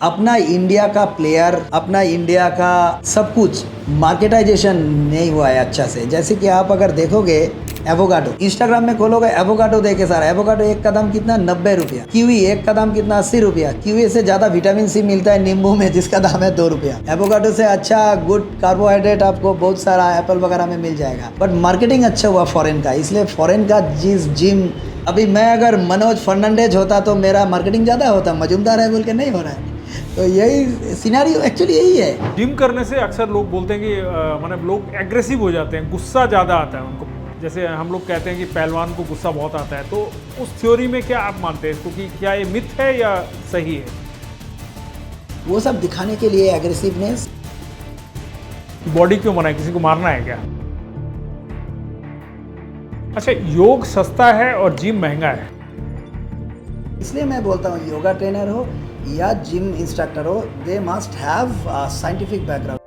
अपना इंडिया का प्लेयर, अपना इंडिया का सब कुछ मार्केटाइजेशन नहीं हुआ है अच्छा से। जैसे कि आप अगर देखोगे एवोकाडो, इंस्टाग्राम में खोलोगे एवोकाडो देखे सारा एवोकाडो एक कदम कितना 90 रुपया, कीवी एक कदम कितना 80 रुपया। कीवी से ज़्यादा विटामिन सी मिलता है नींबू में जिसका दाम है 2 रुपया। एवोकाडो से अच्छा गुड कार्बोहाइड्रेट आपको बहुत सारा एप्पल वगैरह में मिल जाएगा। बट मार्केटिंग अच्छा हुआ फॉरेन का, इसलिए फॉरेन का जिम अभी मैं अगर मनोज फर्नांडेज होता तो मेरा मार्केटिंग ज़्यादा होता, मजूमदार है बोल के नहीं हो रहा है। तो यही सिनेरियो एक्चुअली यही है। जिम करने से अक्सर लोग बोलते हैं कि मतलब लोग एग्रेसिव हो जाते हैं, गुस्सा ज़्यादा आता है उनको। जैसे हम लोग कहते हैं कि पहलवान को गुस्सा बहुत आता है, तो उस थ्योरी में क्या आप मानते हैं इसको कि क्या ये मिथ है या सही है? वो सब दिखाने के लिए एग्रेसिवनेस। बॉडी क्यों बनाए, किसी को मारना है क्या? अच्छा, योग सस्ता है और जिम महंगा है। इसलिए मैं बोलता हूँ योगा ट्रेनर हो या जिम इंस्ट्रक्टर हो, they must have scientific background.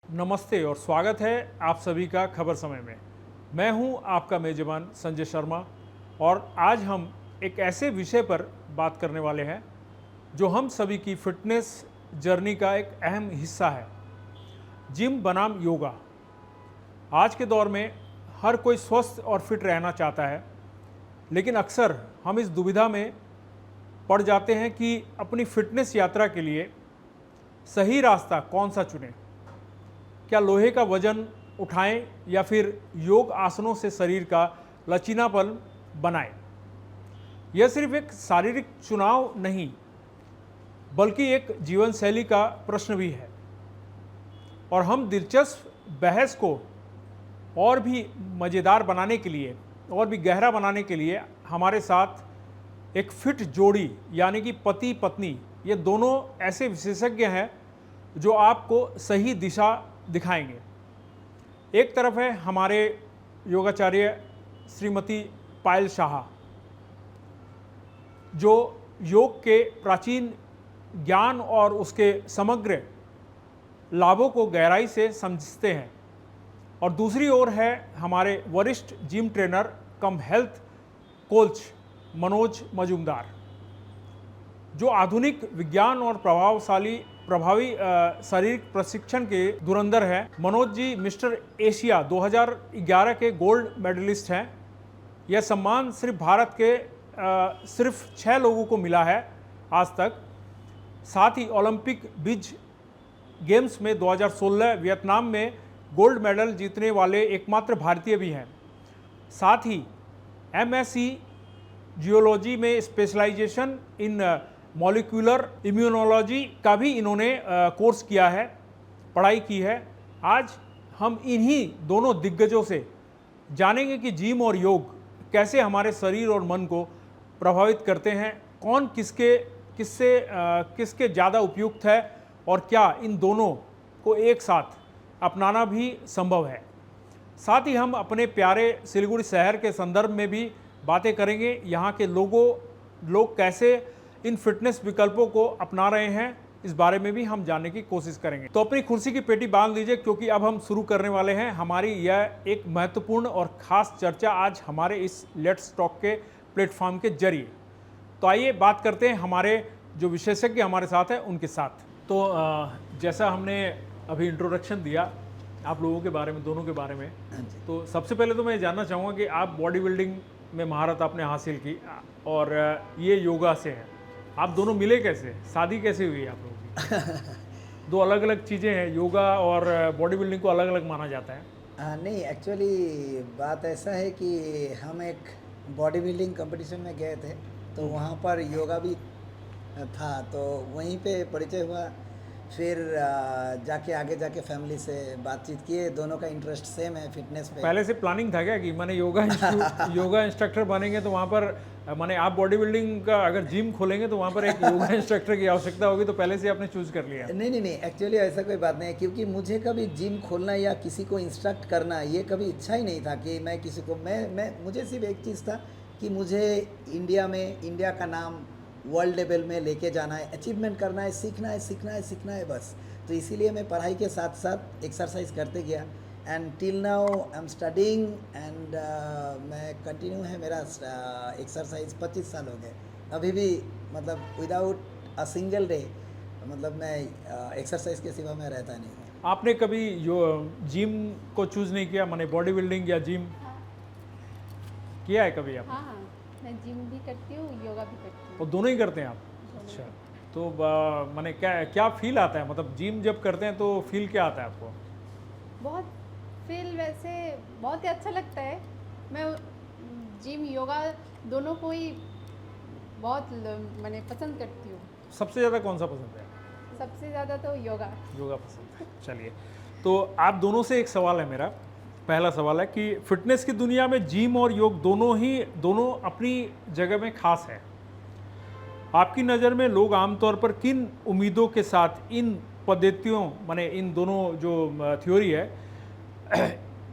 नमस्ते और स्वागत है आप सभी का खबर समय में। मैं हूं आपका मेजबान संजय शर्मा और आज हम एक ऐसे विषय पर बात करने वाले हैं जो हम सभी की फिटनेस जर्नी का एक अहम हिस्सा है, जिम बनाम योगा। आज के दौर में हर कोई स्वस्थ और फिट रहना चाहता है, लेकिन अक्सर हम इस दुविधा में पड़ जाते हैं कि अपनी फिटनेस यात्रा के लिए सही रास्ता कौन सा चुनें। क्या लोहे का वजन उठाएं या फिर योग आसनों से शरीर का लचीलापन बनाएं? यह सिर्फ एक शारीरिक चुनाव नहीं बल्कि एक जीवन शैली का प्रश्न भी है। और हम दिलचस्प बहस को और भी मज़ेदार बनाने के लिए और भी गहरा बनाने के लिए हमारे साथ एक फिट जोड़ी यानी कि पति पत्नी, ये दोनों ऐसे विशेषज्ञ हैं जो आपको सही दिशा दिखाएंगे। एक तरफ है हमारे योगाचार्य श्रीमती पायल शाह, जो योग के प्राचीन ज्ञान और उसके समग्र लाभों को गहराई से समझते हैं, और दूसरी ओर है हमारे वरिष्ठ जिम ट्रेनर कम हेल्थ कोच मनोज मजूमदार, जो आधुनिक विज्ञान और प्रभावी शारीरिक प्रशिक्षण के धुरंधर हैं। मनोज जी मिस्टर एशिया 2011 के गोल्ड मेडलिस्ट हैं। यह सम्मान सिर्फ भारत के सिर्फ 6 लोगों को मिला है आज तक। साथ ही ओलंपिक बीच गेम्स में 2016 वियतनाम में गोल्ड मेडल जीतने वाले एकमात्र भारतीय भी हैं। साथ ही MSc जियोलॉजी में स्पेशलाइजेशन इन मॉलिक्यूलर इम्यूनोलॉजी का भी इन्होंने कोर्स किया है, पढ़ाई की है। आज हम इन्हीं दोनों दिग्गजों से जानेंगे कि जिम और योग कैसे हमारे शरीर और मन को प्रभावित करते हैं, कौन किसके ज़्यादा उपयुक्त है और क्या इन दोनों को एक साथ अपनाना भी संभव है। साथ ही हम अपने प्यारे सिलीगुड़ी शहर के संदर्भ में भी बातें करेंगे। यहाँ के लोग कैसे इन फिटनेस विकल्पों को अपना रहे हैं, इस बारे में भी हम जानने की कोशिश करेंगे। तो अपनी कुर्सी की पेटी बांध लीजिए, क्योंकि अब हम शुरू करने वाले हैं हमारी यह एक महत्वपूर्ण और ख़ास चर्चा आज हमारे इस लेट्स टॉक के प्लेटफॉर्म के जरिए। तो आइए बात करते हैं हमारे जो विशेषज्ञ हमारे साथ हैं उनके साथ। तो जैसा हमने अभी इंट्रोडक्शन दिया आप लोगों के बारे में, दोनों के बारे में, तो सबसे पहले तो मैं जानना चाहूँगा कि आप बॉडी बिल्डिंग में महारत आपने हासिल की और ये योगा से है, आप दोनों मिले कैसे, शादी कैसे हुई आप लोगों की? दो अलग अलग चीज़ें हैं, योगा और बॉडी बिल्डिंग को अलग अलग माना जाता है। नहीं, एक्चुअली बात ऐसा है कि हम एक बॉडी बिल्डिंग कंपटीशन में गए थे, तो वहाँ पर योगा भी था, तो वहीं पे परिचय हुआ। फिर जाके आगे जाके फैमिली से बातचीत किए, दोनों का इंटरेस्ट सेम है फिटनेस पे। पहले से प्लानिंग था क्या कि मैंने योगा इंस्ट्रक्टर बनेंगे तो वहाँ पर माने आप बॉडी बिल्डिंग का अगर जिम खोलेंगे तो वहाँ पर एक योगा इंस्ट्रक्टर की आवश्यकता होगी, तो पहले से आपने चूज कर लिया? नहीं, एक्चुअली ऐसा कोई बात नहीं है, क्योंकि मुझे कभी जिम खोलना या किसी को इंस्ट्रक्ट करना ये कभी इच्छा ही नहीं था कि मैं किसी को मुझे सिर्फ एक चीज़ था कि मुझे इंडिया का नाम वर्ल्ड लेवल में लेके जाना है, अचीवमेंट करना है, सीखना है बस। तो इसीलिए मैं पढ़ाई के साथ साथ एक्सरसाइज करते गया and till now I am studying and मैं कंटिन्यू है मेरा एक्सरसाइज 25 साल हो गए अभी भी, मतलब विदाउट अ सिंगल डे, मतलब मैं एक्सरसाइज के सिवा मैं रहता नहीं हूँ। आपने कभी जिम को चूज नहीं किया, माने बॉडी बिल्डिंग या जिम किया है कभी आप? हाँ, मैं जिम भी करती हूँ, योगा भी करती हूँ। और दोनों ही करते हैं आप? अच्छा, तो माने क्या फील आता है, मतलब जिम जब करते हैं तो फील क्या आता है आपको? बहुत फील वैसे बहुत ही अच्छा लगता है। मैं जिम योगा दोनों को ही बहुत मैंने पसंद करती हूँ। सबसे ज़्यादा कौन सा पसंद है? सबसे ज़्यादा तो योगा पसंद है। चलिए, तो आप दोनों से एक सवाल है मेरा। पहला सवाल है कि फिटनेस की दुनिया में जिम और योग दोनों अपनी जगह में खास है। आपकी नज़र में लोग आमतौर पर किन उम्मीदों के साथ इन पद्धतियों, माने इन दोनों जो थ्योरी है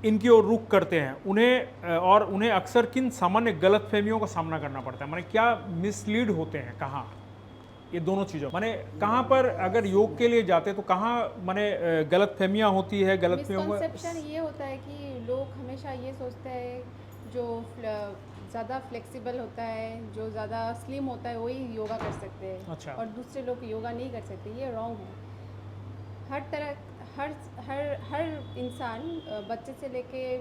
इनकी ओर रुख करते हैं, उन्हें अक्सर किन सामान्य गलतफहमियों का सामना करना पड़ता है, माने क्या मिसलीड होते हैं, कहाँ ये दोनों चीज़ों, माने कहाँ पर अगर योग के लिए जाते हैं तो कहाँ माने गलतफहमियाँ होती है? मिसकंसेप्शन ये होता है कि लोग हमेशा ये सोचते हैं जो ज़्यादा फ्लेक्सिबल होता है, जो ज़्यादा स्लिम होता है वही योगा कर सकते हैं। अच्छा। और दूसरे लोग योगा नहीं कर सकते, ये रॉन्ग है। हर इंसान बच्चे से लेके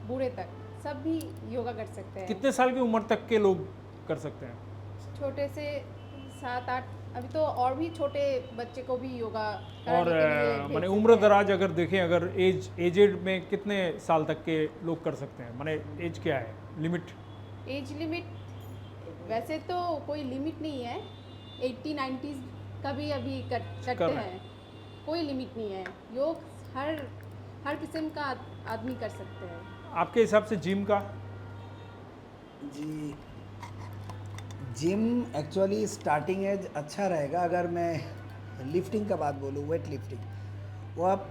बूढ़े तक सब भी योगा कर सकते हैं। कितने साल की उम्र तक के लोग कर सकते हैं? छोटे से 7-8, अभी तो और भी छोटे बच्चे को भी योगा और कराने के लिए भेज माने सकते उम्र हैं। दराज अगर देखें, अगर एजेड में कितने साल तक के लोग कर सकते हैं, माने एज क्या है, लिमिट? एज लिमिट वैसे तो कोई लिमिट नहीं है, 80-90 का भी अभी करते कर रहे हैं, कोई लिमिट नहीं है। योग हर किस्म का आदमी कर सकते हैं। आपके हिसाब से जिम का? जी, जिम एक्चुअली स्टार्टिंग एज अच्छा रहेगा। अगर मैं लिफ्टिंग का बात बोलूँ, वेट लिफ्टिंग, वो आप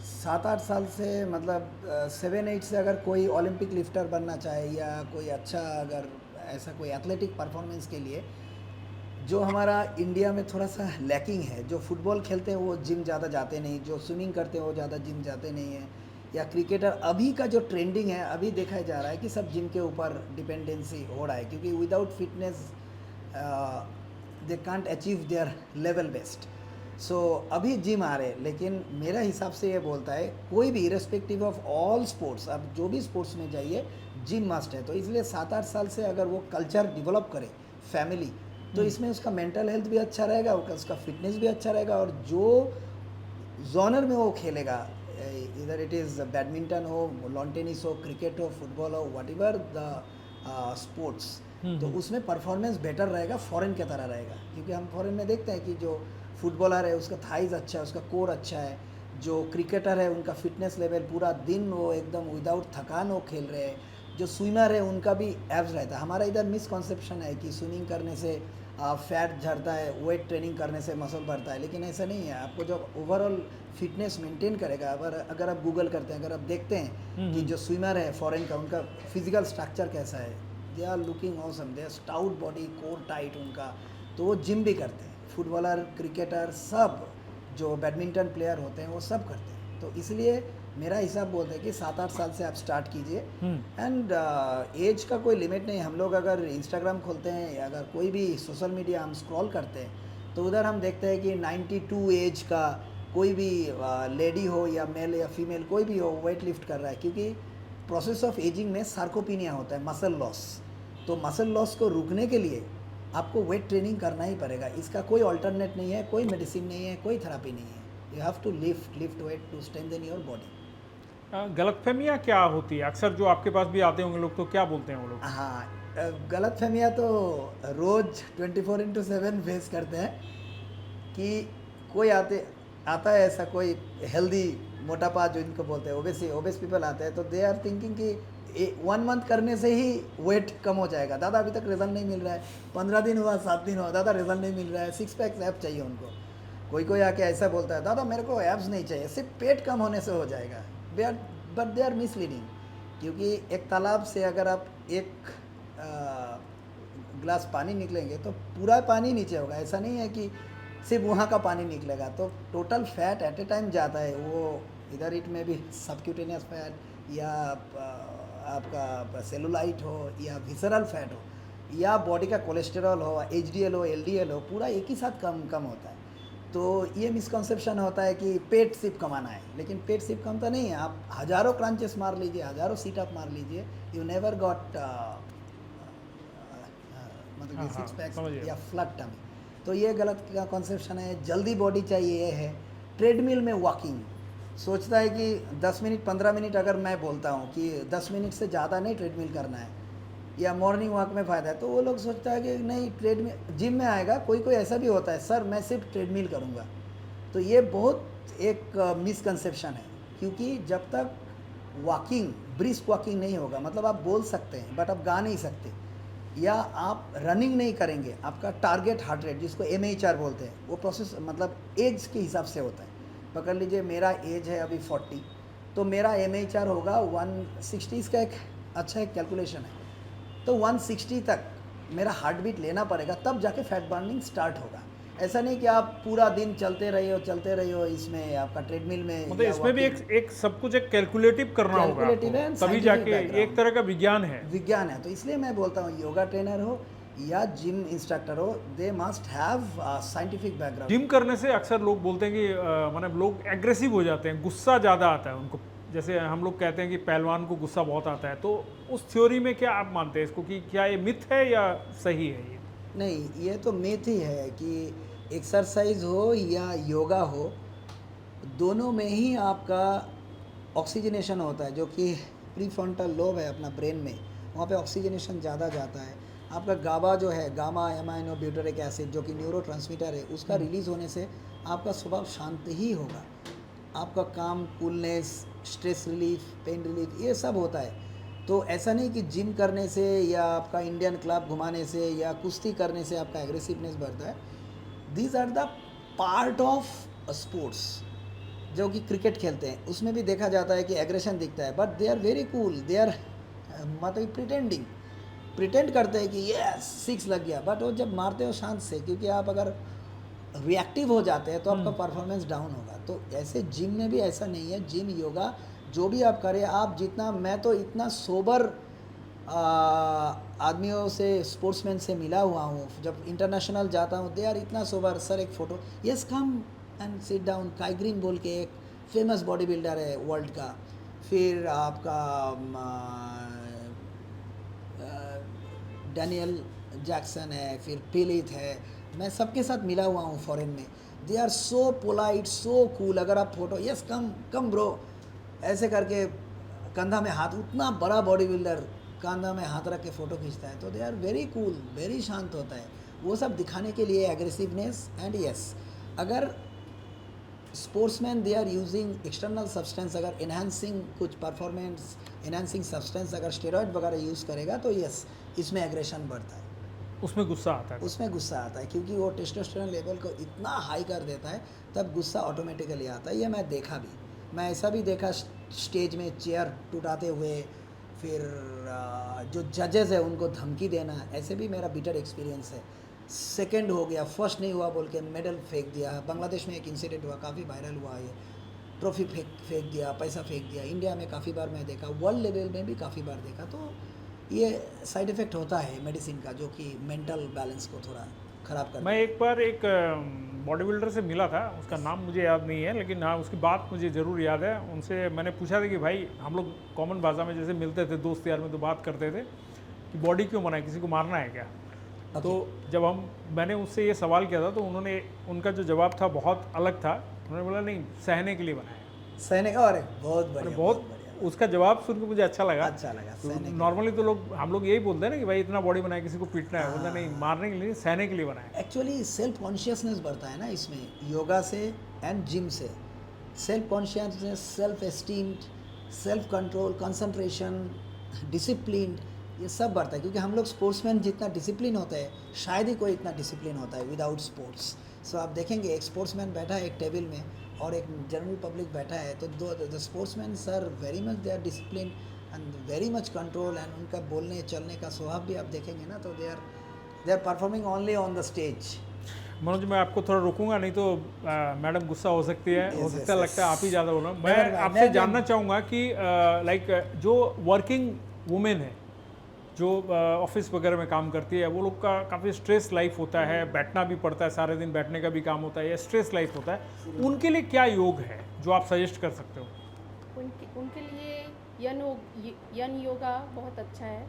7-8 साल से, मतलब 7-8 से अगर कोई ओलंपिक लिफ्टर बनना चाहे या कोई अच्छा अगर ऐसा कोई एथलेटिक परफॉर्मेंस के लिए, जो हमारा इंडिया में थोड़ा सा लैकिंग है, जो फुटबॉल खेलते हैं वो जिम ज़्यादा जाते नहीं, जो स्विमिंग करते हैं वो ज़्यादा जिम जाते नहीं हैं, या क्रिकेटर, अभी का जो ट्रेंडिंग है, अभी देखा जा रहा है कि सब जिम के ऊपर डिपेंडेंसी हो रहा है, क्योंकि without fitness they can't achieve their level best. So अभी जिम आ रहे हैं, लेकिन मेरा हिसाब से ये बोलता है कोई भी इरेस्पेक्टिव ऑफ ऑल स्पोर्ट्स, अब जो भी स्पोर्ट्स में जाइए जिम मस्ट है। तो इसलिए 7-8 साल से अगर वो कल्चर डेवलप करे फैमिली, तो इसमें उसका मेंटल हेल्थ भी अच्छा रहेगा, उसका फिटनेस भी अच्छा रहेगा, और जो जॉनर में वो खेलेगा, इधर इट इज़ बैडमिंटन हो, लॉन टेनिस हो, क्रिकेट हो, फुटबॉल हो, वट एवर द स्पोर्ट्स, तो उसमें परफॉर्मेंस बेटर रहेगा, फॉरेन की तरह रहेगा। क्योंकि हम फॉरेन में देखते हैं कि जो फुटबॉलर है उसका थाइज अच्छा है, उसका कोर अच्छा है, जो क्रिकेटर है उनका फिटनेस लेवल पूरा दिन वो एकदम विदाउट थकान वो खेल रहे हैं, जो स्विमर है उनका भी एब्स रहता है। हमारा इधर मिसकॉन्सेप्शन है कि स्विमिंग करने से फैट झड़ता है, वेट ट्रेनिंग करने से मसल बढ़ता है, लेकिन ऐसा नहीं है। आपको जो ओवरऑल फिटनेस मेंटेन करेगा, अगर आप गूगल करते हैं, अगर आप देखते हैं कि जो स्विमर है फॉरेन का, उनका फिजिकल स्ट्रक्चर कैसा है, they are looking awesome, they are stout body, core tight उनका, तो वो जिम भी करते हैं। फुटबॉलर, क्रिकेटर, सब जो बैडमिंटन प्लेयर होते हैं वो सब करते हैं। तो इसलिए मेरा हिसाब बोलते हैं कि 7-8 साल से आप स्टार्ट कीजिए। एंड एज का कोई लिमिट नहीं। हम लोग अगर इंस्टाग्राम खोलते हैं या अगर कोई भी सोशल मीडिया हम स्क्रॉल करते हैं तो उधर हम देखते हैं कि 92 एज का कोई भी लेडी हो या मेल या फीमेल कोई भी हो वेट लिफ्ट कर रहा है, क्योंकि प्रोसेस ऑफ एजिंग में सार्कोपीनिया होता है, मसल लॉस। तो मसल लॉस को रोकने के लिए आपको वेट ट्रेनिंग करना ही पड़ेगा। इसका कोई अल्टरनेट नहीं है, कोई मेडिसिन नहीं है, कोई थेरापी नहीं है। You have to lift weight to strengthen your body. गलतफहमियाँ क्या होती है? अक्सर जो आपके पास भी आते होंगे लोग तो क्या बोलते हैं वो लोग? हाँ, गलत फहमियाँ तो रोज़ 24/7 फेस करते हैं कि कोई आता है ऐसा कोई हेल्दी मोटापा जो इनको बोलते हैं ओबेस पीपल आते हैं, तो दे आर थिंकिंग कि 1 मंथ करने से ही वेट कम हो जाएगा। दादा अभी तक रिजल्ट नहीं मिल रहा है, 15 दिन हुआ, 7 दिन हुआ, दादा रिजल्ट नहीं मिल रहा है, 6 पैक एब्स चाहिए उनको। कोई आके ऐसा बोलता है, दादा मेरे को एब्स नहीं चाहिए, सिर्फ पेट कम होने से हो जाएगा। बट दे आर मिसलीडिंग, क्योंकि एक तालाब से अगर आप एक ग्लास पानी निकलेंगे तो पूरा पानी नीचे होगा। ऐसा नहीं है कि सिर्फ वहाँ का पानी निकलेगा, तो total fat at a time जाता है। वो इधर इट में भी सबक्यूटेनियस फैट या आपका सेलुलाइट हो या विसरल फैट हो या बॉडी का कोलेस्टेरॉल हो, HDL हो, LDL हो, पूरा एक ही साथ कम होता है। तो ये मिसकंसेप्शन होता है कि पेट सिर्फ कमाना है, लेकिन पेट सिर्फ कमता नहीं है। आप हज़ारों क्रंचेस मार लीजिए, हज़ारों सीट अप मार लीजिए, यू नेवर गॉट मतलब हाँ, 6 पैक्स समझिए। या फ्लैट टमी। तो ये गलत का कॉन्सेप्शन है। जल्दी बॉडी चाहिए ये है। ट्रेडमिल में वॉकिंग सोचता है कि 10 मिनट 15 मिनट, अगर मैं बोलता हूँ कि 10 मिनट से ज़्यादा नहीं ट्रेडमिल करना है या मॉर्निंग वॉक में फ़ायदा है, तो वो लोग सोचता है कि नहीं ट्रेडमिल जिम में आएगा। कोई ऐसा भी होता है, सर मैं सिर्फ ट्रेडमिल करूँगा। तो ये बहुत एक मिसकंसेप्शन है, क्योंकि जब तक वॉकिंग ब्रिस्क वॉकिंग नहीं होगा, मतलब आप बोल सकते हैं बट आप गा नहीं सकते, या आप रनिंग नहीं करेंगे, आपका टारगेट हार्ट रेट जिसको MHR बोलते हैं, वो प्रोसेस मतलब एज के हिसाब से होता है। पकड़ लीजिए मेरा एज है अभी 40, तो मेरा MHR होगा 160। इसका एक अच्छा एक कैलकुलेशन है। तो 160 तक मेरा हार्ट बीट लेना पड़ेगा, तब जाके फैट बर्निंग स्टार्ट होगा। ऐसा नहीं कि आप पूरा दिन चलते रहे हो इसमें आपका ट्रेडमिल में। मतलब इसमें भी एक सब कुछ एक कैलकुलेटिव करना होगा Calculative है, आपको, तभी scientific जाके background। एक तरह का विज्ञान है। तो इसलिए मैं बोलता हूँ योगा ट्रेनर हो या जिम इंस्ट्रक्टर हो, they must have scientific background. Gym करने से अक्सर लोग बोलते हैं कि मतलब लोग एग्रेसिव हो जाते हैं, गुस्सा ज़्यादा आता है उनको। जैसे हम लोग कहते हैं कि पहलवान को गुस्सा बहुत आता है, तो उस थ्योरी में क्या आप मानते हैं इसको, कि क्या ये मिथ है या सही है ये? नहीं, ये तो मिथ ही है कि एक्सरसाइज हो या योगा हो, दोनों में ही आपका ऑक्सीजनेशन होता है, जो कि प्रीफ्रंटल लोब है अपना ब्रेन में, वहाँ पे ऑक्सीजनेशन ज़्यादा जाता है। आपका गाबा जो है, गामा एमाइनो ब्यूटेरिक एसिड, जो कि न्यूरोट्रांसमीटर है, उसका रिलीज़ होने से आपका स्वभाव शांत ही होगा। आपका काम, coolness, stress relief, pain relief, ये सब होता है। तो ऐसा नहीं कि जिम करने से या आपका इंडियन क्लब घुमाने से या कुश्ती करने से आपका एग्रेसिवनेस बढ़ता है। These are the part of sports. जो कि क्रिकेट खेलते हैं उसमें भी देखा जाता है कि एग्रेशन दिखता है, but they are very cool, they are मतलब प्रिटेंड करते हैं कि ये 6 लग गया, बट वो जब मारते हो शांत से, क्योंकि आप अगर रिएक्टिव हो जाते हैं तो आपका परफॉर्मेंस डाउन होगा। तो ऐसे जिम में भी ऐसा नहीं है। जिम, योगा जो भी आप करें, आप जितना, मैं तो इतना सोबर आदमियों से, स्पोर्ट्समैन से मिला हुआ हूँ, जब इंटरनेशनल जाता हूँ, दे आर इतना सोबर। सर एक photo, yes come and sit down. काई ग्रीन बोल के एक फेमस बॉडी बिल्डर है वर्ल्ड का, फिर आपका डैनियल जैक्सन है, फिर पिलिथ है। मैं सबके साथ मिला हुआ हूँ फॉरेन में। They are so polite, so cool. अगर आप फोटो, यस कम ब्रो, ऐसे करके कंधा में हाथ, उतना बड़ा बॉडी बिल्डर कंधा में हाथ रख के फ़ोटो खींचता है, तो they are very cool, very शांत होता है। वो सब दिखाने के लिए एग्रेसिवनेस। एंड यस, अगर sportsman they are using external substance, अगर एनहांसिंग कुछ परफॉर्मेंस एनहांसिंग सब्सटेंस, अगर स्टेरॉइड वगैरह यूज़ करेगा, तो यस, इसमें एग्रेशन बढ़ता है, उसमें गुस्सा आता है। उसमें गुस्सा आता है, क्योंकि वो टेस्टोस्टेरोन लेवल को इतना हाई कर देता है, तब गुस्सा ऑटोमेटिकली आता है। ये मैं देखा भी, मैं ऐसा भी देखा स्टेज में चेयर टूटाते हुए, फिर जो जजेस है उनको धमकी देना, ऐसे भी मेरा बिटर एक्सपीरियंस है। सेकंड हो गया, फर्स्ट नहीं हुआ बोल के मेडल फेंक दिया। बांग्लादेश में एक इंसिडेंट हुआ, काफ़ी वायरल हुआ ये। ट्रॉफी फेंक दिया, पैसा फेंक दिया। इंडिया में काफ़ी बार मैं देखा, वर्ल्ड लेवल में भी काफ़ी बार देखा। तो ये साइड इफ़ेक्ट होता है मेडिसिन का, जो कि मेंटल बैलेंस को थोड़ा ख़राब कर मैं एक बार एक बॉडी बिल्डर से मिला था, उसका नाम मुझे याद नहीं है, लेकिन हाँ उसकी बात मुझे ज़रूर याद है। उनसे मैंने पूछा था कि भाई हम लोग कॉमन भाषा में जैसे मिलते थे दोस्त यार में तो बात करते थे कि बॉडी क्यों बनाए, किसी को मारना है क्या? तो जब मैंने उससे ये सवाल किया था तो उनका जो जवाब था बहुत अलग था। उन्होंने बोला नहीं, सहने के लिए बनाया। सहने का। अरे बहुत बढ़िया, बहुत उसका जवाब सुन के मुझे अच्छा लगा। अच्छा लगा। सहने नॉर्मली तो हम लोग यही बोलते हैं ना कि भाई इतना बॉडी बनाया, किसी को पीटना है, बोलता नहीं, मारने के लिए, सहने के लिए बनाया। एक्चुअली सेल्फ कॉन्शियसनेस बढ़ता है ना इसमें, योगा से एंड जिम से। Self consciousness, self esteem, self control, concentration, discipline, ये सब बढ़ता है। क्योंकि हम लोग स्पोर्ट्समैन जितना डिसिप्लिन होता है, शायद ही कोई इतना डिसिप्लिन होता है विदाउट स्पोर्ट्स। सो आप देखेंगे एक स्पोर्ट्समैन बैठा है एक टेबल में और एक जनरल पब्लिक बैठा है, तो the sportsman are very much they are discipline and very much control, and उनका बोलने चलने का स्वभाव भी आप देखेंगे ना, तो they are performing only on the stage. Manoj, मैं आपको थोड़ा रोकूंगा, नहीं तो मैडम गुस्सा हो सकती है। हो सकता है, लगता है आप ही ज़्यादा बोल रहे हो। मैं आपसे जानना चाहूँगा कि लाइक जो वर्किंग वुमेन है, जो ऑफिस वगैरह में काम करती है, वो लोग का काफ़ी स्ट्रेस लाइफ होता है, बैठना भी पड़ता है, सारे दिन बैठने का भी काम होता है, या स्ट्रेस लाइफ होता है, उनके लिए क्या योग है जो आप सजेस्ट कर सकते हो? उनके लिए यन योगा बहुत अच्छा है।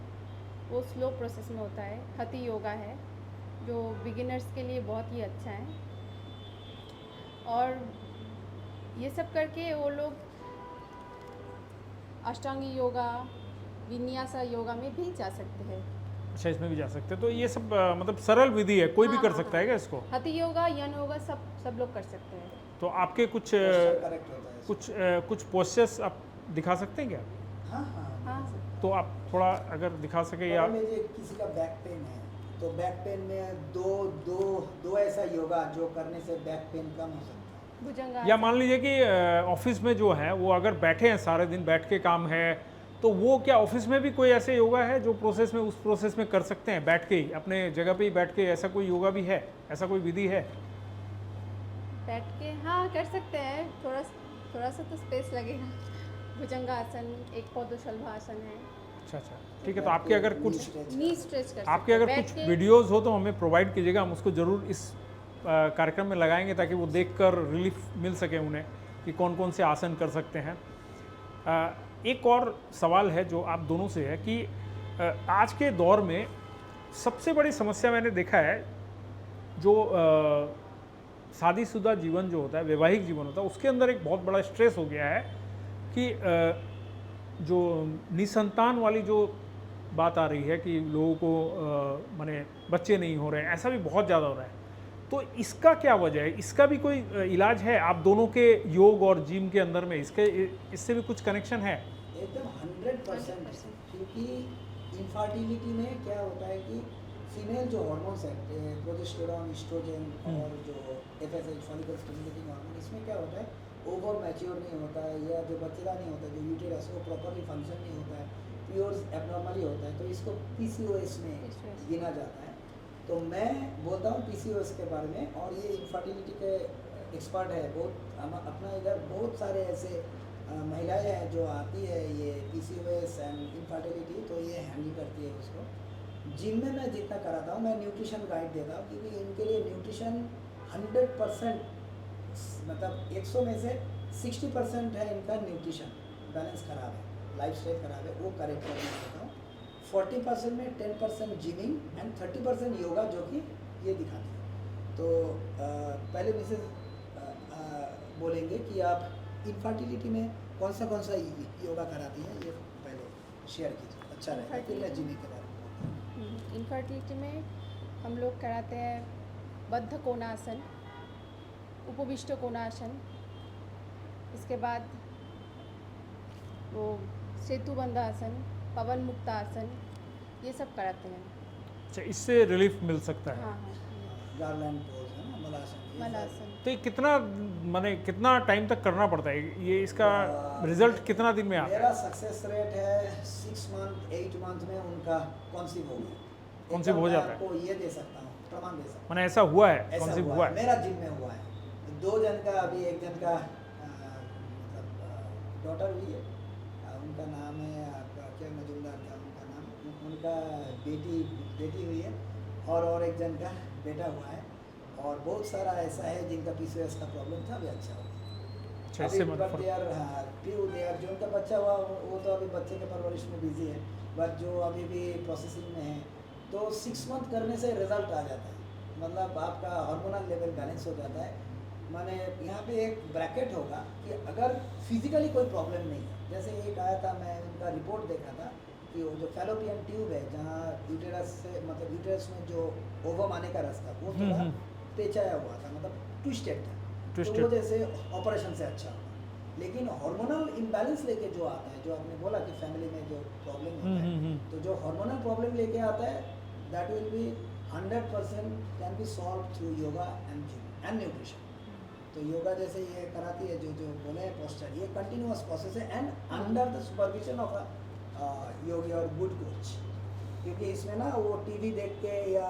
वो स्लो प्रोसेस में होता है। हति योगा है जो बिगिनर्स के लिए बहुत ही अच्छा है। और ये सब करके वो लोग अष्टांगी योगा, विन्यासा योगा में भी जा सकते हैं। अच्छा, इसमें भी जा सकते हैं। तो ये सब मतलब सरल विधि है, कोई भी कर सकता है क्या इसको? हति योगा, यन योगा सब लोग कर सकते हैं। तो आपके कुछ कुछ पोस्चर्स आप दिखा सकते हैं क्या? हाँ। तो आप थोड़ा अगर दिखा सके। या किसी का बैक पेन है तो बैक पेन में दो ऐसा योगा जो करने से बैक पेन कम हो सकता है। भुजंगासन। या मान लीजिए कि ऑफिस में जो है वो अगर बैठे हैं सारे दिन, बैठ के काम है, तो वो क्या ऑफिस में भी कोई ऐसे योगा है जो उस प्रोसेस में कर सकते हैं बैठ के ही, अपने जगह पे ही बैठ के? ऐसा कोई योगा भी है, ऐसा कोई विधि है? बैठ के हाँ कर सकते हैं। थोड़ा सा तो स्पेस लगेगा। भुजंगासन, एक पौधशलभासन है। अच्छा, ठीक है। तो आपके अगर कुछ नी स्ट्रेच कर आपके अगर कुछ वीडियोस हो तो हमें प्रोवाइड कीजिएगा, हम उसको ज़रूर इस कार्यक्रम में लगाएंगे ताकि वो देखकर रिलीफ मिल सके उन्हें कि कौन कौन से आसन कर सकते हैं। एक और सवाल है जो आप दोनों से है कि आज के दौर में सबसे बड़ी समस्या मैंने देखा है, जो शादीशुदा जीवन जो होता है, वैवाहिक जीवन होता है, उसके अंदर एक बहुत बड़ा स्ट्रेस हो गया है कि जो निसंतान वाली जो बात आ रही है कि लोगों को माने बच्चे नहीं हो रहे हैं, ऐसा भी बहुत ज़्यादा हो रहा है। तो इसका क्या वजह है? इसका भी कोई इलाज है आप दोनों के योग और जिम के अंदर में? इससे भी कुछ कनेक्शन है? एकदम 100%। क्योंकि इनफर्टिलिटी में क्या होता है कि फीमेल जो हार्मोन्स है, प्रोजेस्टेरॉन, एस्ट्रोजन और जो एफएसएच, फॉलिकल स्टिमुलेटिंग हार्मोन, इसमें क्या होता है, ओवर मैच्योर नहीं होता है, या जो बच्चेदार नहीं होता है, जो यूटेरस वो प्रॉपरली फंक्शन नहीं होता है, प्योर्स एबनॉर्मली होता है, तो इसको पीसीओएस में गिना जाता है। तो मैं बोलता हूँ पीसीओएस के बारे में, और ये इनफर्टिलिटी के एक्सपर्ट है बहुत। अपना इधर बहुत सारे ऐसे महिलाएं हैं जो आती है ये पीसीओएस एंड इनफर्टिलिटी, तो ये हैंडल करती है उसको। जिम में मैं जितना कराता हूँ, मैं न्यूट्रिशन गाइड देता हूँ, क्योंकि इनके लिए न्यूट्रिशन 100%, मतलब 100 में से 60% है इनका न्यूट्रिशन बैलेंस खराब है, लाइफस्टाइल खराब है, वो करेक्ट करना चाहता हूँ। 40% में 10% जिमिंग एंड 30% योगा, जो कि ये दिखाती है। तो पहले मिसेज बोलेंगे कि आप इनफर्टिलिटी में कौन सा योगा कराती हैं, ये पहले शेयर कीजिए, अच्छा रहेगा। फिर मैं जिमिंग के बारे में। इनफर्टिलिटी में हम लोग कराते हैं बद्ध कोणासन, उपविष्ट कोणासन, इसके बाद वो सेतुबंधासन, पवन मुक्तासन, ये सब कराते हैं। अच्छा, इससे रिलीफ मिल सकता है? हाँ। गार्लैंड पोज है ना, मलासन। तो ये कितना टाइम तक करना पड़ता है ये? इसका रिजल्ट कितना दिन में आता है? मेरा सक्सेस रेट है 6 मंथ 8 मंथ में उनका कॉन्सीव हो गया। कॉन्सीव हो जाता है? आपको ये दे सकता हूँ, प्रमाण दे सकता हूँ। मैंने ऐसा हुआ है, ऐसा कॉन्सीव हुआ है? मेरा जिम में हुआ है। 2 जन का, अभी 1 जन का डॉटर हुई है, उनका नाम है आपका क्या मजुमदार था उनका नाम, उनका बेटी बेटी हुई है, और एक जन का बेटा हुआ है, और बहुत सारा ऐसा है जिनका PCOS का प्रॉब्लम था, अभी अच्छा हो गया। अच्छा, अभी इससे but मतलब they are, हाँ, few they are, जो उनका बच्चा हुआ वो तो अभी बच्चे के परवरिश में बिजी है, बट जो अभी भी प्रोसेसिंग में है, तो 6 मंथ करने से रिजल्ट आ जाता है, मतलब आपका हार्मोनल लेवल बैलेंस हो जाता है। माने यहाँ पे एक ब्रैकेट होगा कि अगर फिजिकली कोई प्रॉब्लम नहीं है, जैसे एक आया था, मैं उनका रिपोर्ट देखा था कि वो जो फैलोपियन ट्यूब है जहाँ यूटेरस से, मतलब यूटेरस में जो ओवम आने का रास्ता, वो थोड़ा पेचाया हुआ था, मतलब ट्विस्टेड था, तो Twisted। वो जैसे ऑपरेशन से अच्छा हुआ। लेकिन हार्मोनल इम्बैलेंस लेके जो आता है, जो आपने बोला कि फैमिली में जो प्रॉब्लम होता है, तो जो हार्मोनल प्रॉब्लम लेके आता है, that will be 100% can be solve through yoga and gym and nutrition. तो योगा जैसे ये कराती है, जो जो बोले हैं पोस्चर, ये कंटिन्यूअस प्रोसेस है and under the supervision of a yogi और गुड कोच, क्योंकि इसमें ना वो टीवी देख के या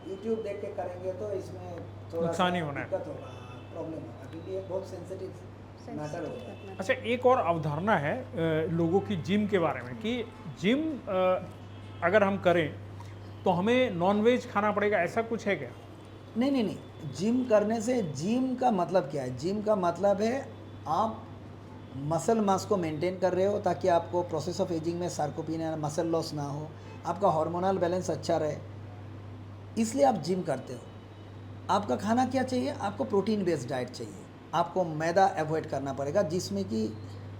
यूट्यूब देख के करेंगे तो इसमें थोड़ा नुकसान ही होना है। दिक्कत होगा, प्रॉब्लम होगा, क्योंकि ये बहुत सेंसिटिव मैटर होता है। अच्छा, एक और अवधारणा है लोगों की जिम के बारे में कि जिम अगर हम करें तो हमें नॉनवेज खाना पड़ेगा, ऐसा कुछ है क्या? नहीं नहीं नहीं, जिम करने से, जिम का मतलब क्या है? जिम का मतलब है आप मसल मास को मेंटेन कर रहे हो ताकि आपको प्रोसेस ऑफ एजिंग में सार्कोपीनिया, मसल लॉस ना हो, आपका हार्मोनल बैलेंस अच्छा रहे, इसलिए आप जिम करते हो। आपका खाना क्या चाहिए? आपको प्रोटीन बेस्ड डाइट चाहिए, आपको मैदा अवॉइड करना पड़ेगा, जिसमें कि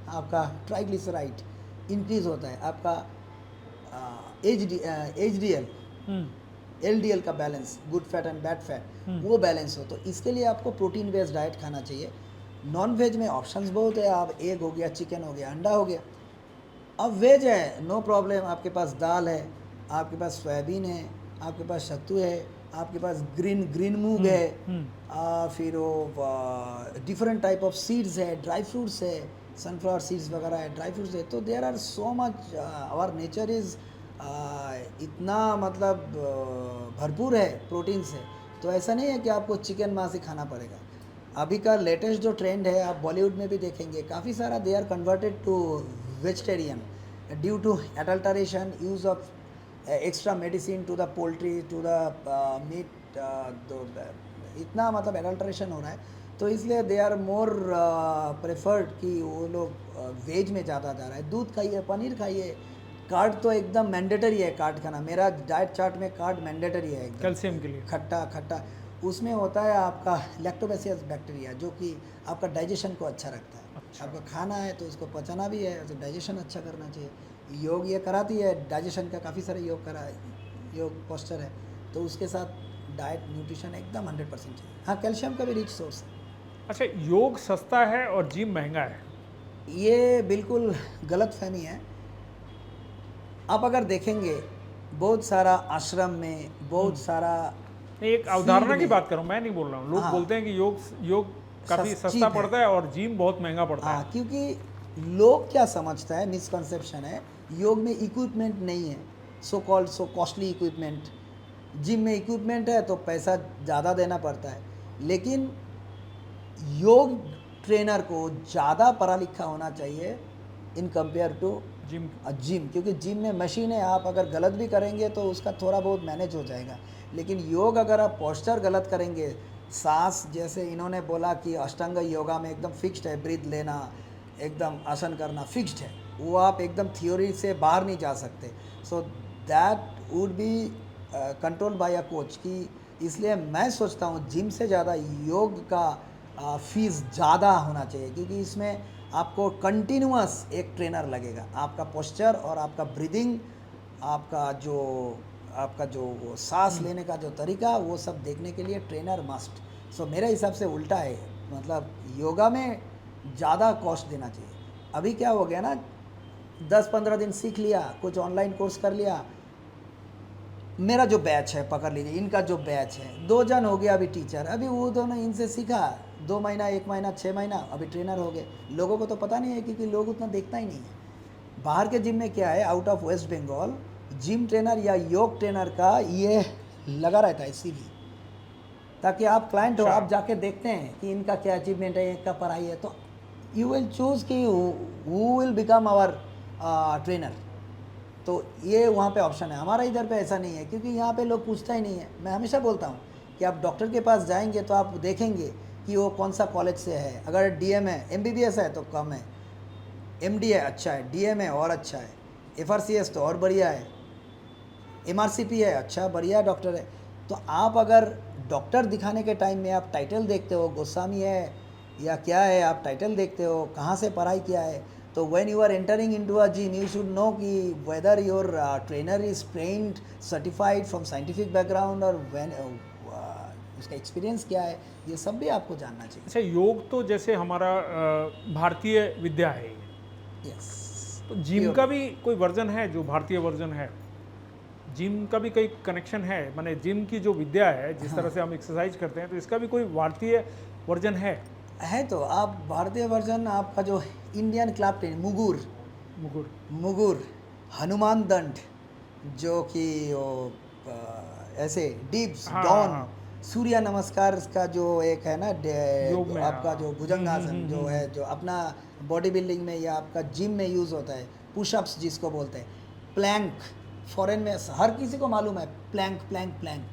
आपका ट्राइग्लिसराइड इंक्रीज होता है, आपका HDL LDL का balance, good fat and bad fat, वो बैलेंस हो, तो इसके लिए आपको प्रोटीन बेस्ड डाइट खाना चाहिए। नॉन वेज में ऑप्शंस बहुत है, आप एग हो गया, चिकन हो गया, अंडा हो गया। अब वेज है, नो प्रॉब्लम, आपके पास दाल है, आपके पास सोयाबीन है, आपके पास सत्तू है, आपके पास ग्रीन मूंग है, फिर वो डिफरेंट टाइप ऑफ सीड्स है, ड्राई फ्रूट्स है, सनफ्लावर सीड्स वगैरह है, ड्राई फ्रूट्स है, तो there are so much, our nature is इतना मतलब भरपूर है प्रोटीन से, तो ऐसा नहीं है कि आपको चिकन मांस ही खाना पड़ेगा। अभी का लेटेस्ट जो ट्रेंड है, आप बॉलीवुड में भी देखेंगे, काफ़ी सारा they are converted to vegetarian due to adulteration, use of extra medicine to the poultry, to the meat, इतना मतलब एडल्टरेशन हो रहा है, तो इसलिए दे आर मोर प्रेफर्ड कि वो लोग वेज में ज़्यादा जा रहा है। दूध खाइए, पनीर खाइए, कार्ड तो एकदम मैंडेटरी है, कार्ड खाना, मेरा डाइट चार्ट में कार्ड मैंडेटरी है एकदम, कैल्शियम के लिए। खट्टा खट्टा, उसमें होता है आपका लैक्टोबैसिलस बैक्टीरिया, जो कि आपका डाइजेशन को अच्छा रखता है। अच्छा। आपका खाना है तो उसको पचाना भी है, तो डाइजेशन अच्छा करना चाहिए। योग ये कराती है डाइजेशन का, काफ़ी सारे योग पोस्चर है, तो उसके साथ डाइट न्यूट्रिशन एकदम 100% चाहिए। हाँ, कैल्शियम का भी रिच सोर्स है। अच्छा, योग सस्ता है और जिम महंगा है, ये बिल्कुल गलत फहमी है। आप अगर देखेंगे बहुत सारा आश्रम में, बहुत सारा एक अवधारणा फील्ड की में, बात कर रहा हूँ, मैं नहीं बोल रहा हूँ। लोग हाँ। बोलते हैं कि योग काफ़ी सस्ती सस्ता है। पड़ता है और जिम बहुत महंगा पड़ता हाँ, है। क्योंकि लोग क्या समझता है, मिसकंसेप्शन है, योग में इक्विपमेंट नहीं है, सो कॉल्ड सो कॉस्टली इक्विपमेंट। जिम में इक्विपमेंट है तो पैसा ज़्यादा देना पड़ता है, लेकिन योग ट्रेनर को ज़्यादा पढ़ा लिखा होना चाहिए इन कंपेयर टू जिम, क्योंकि जिम में मशीन है, आप अगर गलत भी करेंगे तो उसका थोड़ा बहुत मैनेज हो जाएगा। लेकिन योग अगर आप पोस्चर गलत करेंगे, सांस जैसे इन्होंने बोला कि अष्टांग योगा में एकदम फिक्स्ड है, ब्रीथ लेना, एकदम आसन करना फिक्स्ड है, वो आप एकदम थ्योरी से बाहर नहीं जा सकते। So that would be control by a coach की, इसलिए मैं सोचता हूँ जिम से ज़्यादा योग का फीस ज़्यादा होना चाहिए, क्योंकि इसमें आपको कंटिन्यूअस एक ट्रेनर लगेगा, आपका पोस्चर और आपका ब्रीदिंग, आपका जो वो सांस लेने का जो तरीका, वो सब देखने के लिए ट्रेनर मस्ट। सो मेरे हिसाब से उल्टा है, मतलब योगा में ज़्यादा कॉस्ट देना चाहिए। अभी क्या हो गया ना, 10-15 दिन सीख लिया, कुछ ऑनलाइन कोर्स कर लिया, मेरा जो बैच है पकड़ लीजिए, इनका जो बैच है, 2 जन हो गया अभी टीचर, अभी वो दोनों इनसे सीखा 2 महीना, 1 महीना, 6 महीना, अभी ट्रेनर हो गए। लोगों को तो पता नहीं है, क्योंकि लोग उतना देखता ही नहीं है। बाहर के जिम में क्या है, out of West Bengal gym trainer या योग ट्रेनर का ये लगा रहता है CV, ताकि आप क्लाइंट हो, अच्छा। आप जाके देखते हैं कि इनका क्या अचीवमेंट है, इनका पढ़ाई है, तो यू विल चूज़ कि who will become our trainer. तो ये वहाँ पे ऑप्शन है। हमारा इधर पे ऐसा नहीं है, क्योंकि यहाँ पे लोग पूछता ही नहीं है। मैं हमेशा बोलता हूँ कि आप डॉक्टर के पास जाएंगे तो आप देखेंगे कि वो कौन सा कॉलेज से है। अगर डीएम है, एमबीबीएस है तो कम है, एमडी है अच्छा है, डीएम है और अच्छा है, एफआरसीएस तो और बढ़िया है, एमआरसीपी है अच्छा बढ़िया डॉक्टर है। तो आप अगर डॉक्टर दिखाने के टाइम में आप टाइटल देखते हो, गोस्वामी है या क्या है, आप टाइटल देखते हो, कहाँ से पढ़ाई किया है, तो when you are entering into a gym you should know कि whether your trainer is trained certified from scientific background, और व्हेन उसका एक्सपीरियंस क्या है, ये सब भी आपको जानना चाहिए। अच्छा, योग तो जैसे हमारा भारतीय विद्या है ये, यस। तो जिम का भी कोई वर्जन है जो भारतीय वर्जन है? जिम का भी कोई कनेक्शन है? माने जिम की जो विद्या है, जिस तरह से हम एक्सरसाइज करते हैं, तो इसका भी कोई भारतीय वर्जन है? तो आप भारतीय वर्जन आपका जो इंडियन क्लब ट्रेनिंग मुकुर मुगुर, हनुमान दंड, जो कि वो ऐसे डिप्स हाँ, डाउन, हाँ। सूर्य नमस्कार का जो एक है ना योग में, आपका हाँ। जो भुजंगासन जो है, जो अपना बॉडी बिल्डिंग में या आपका जिम में यूज़ होता है, पुशअप्स जिसको बोलते हैं, प्लैंक, फॉरेन में हर किसी को मालूम है प्लैंक प्लैंक प्लैंक,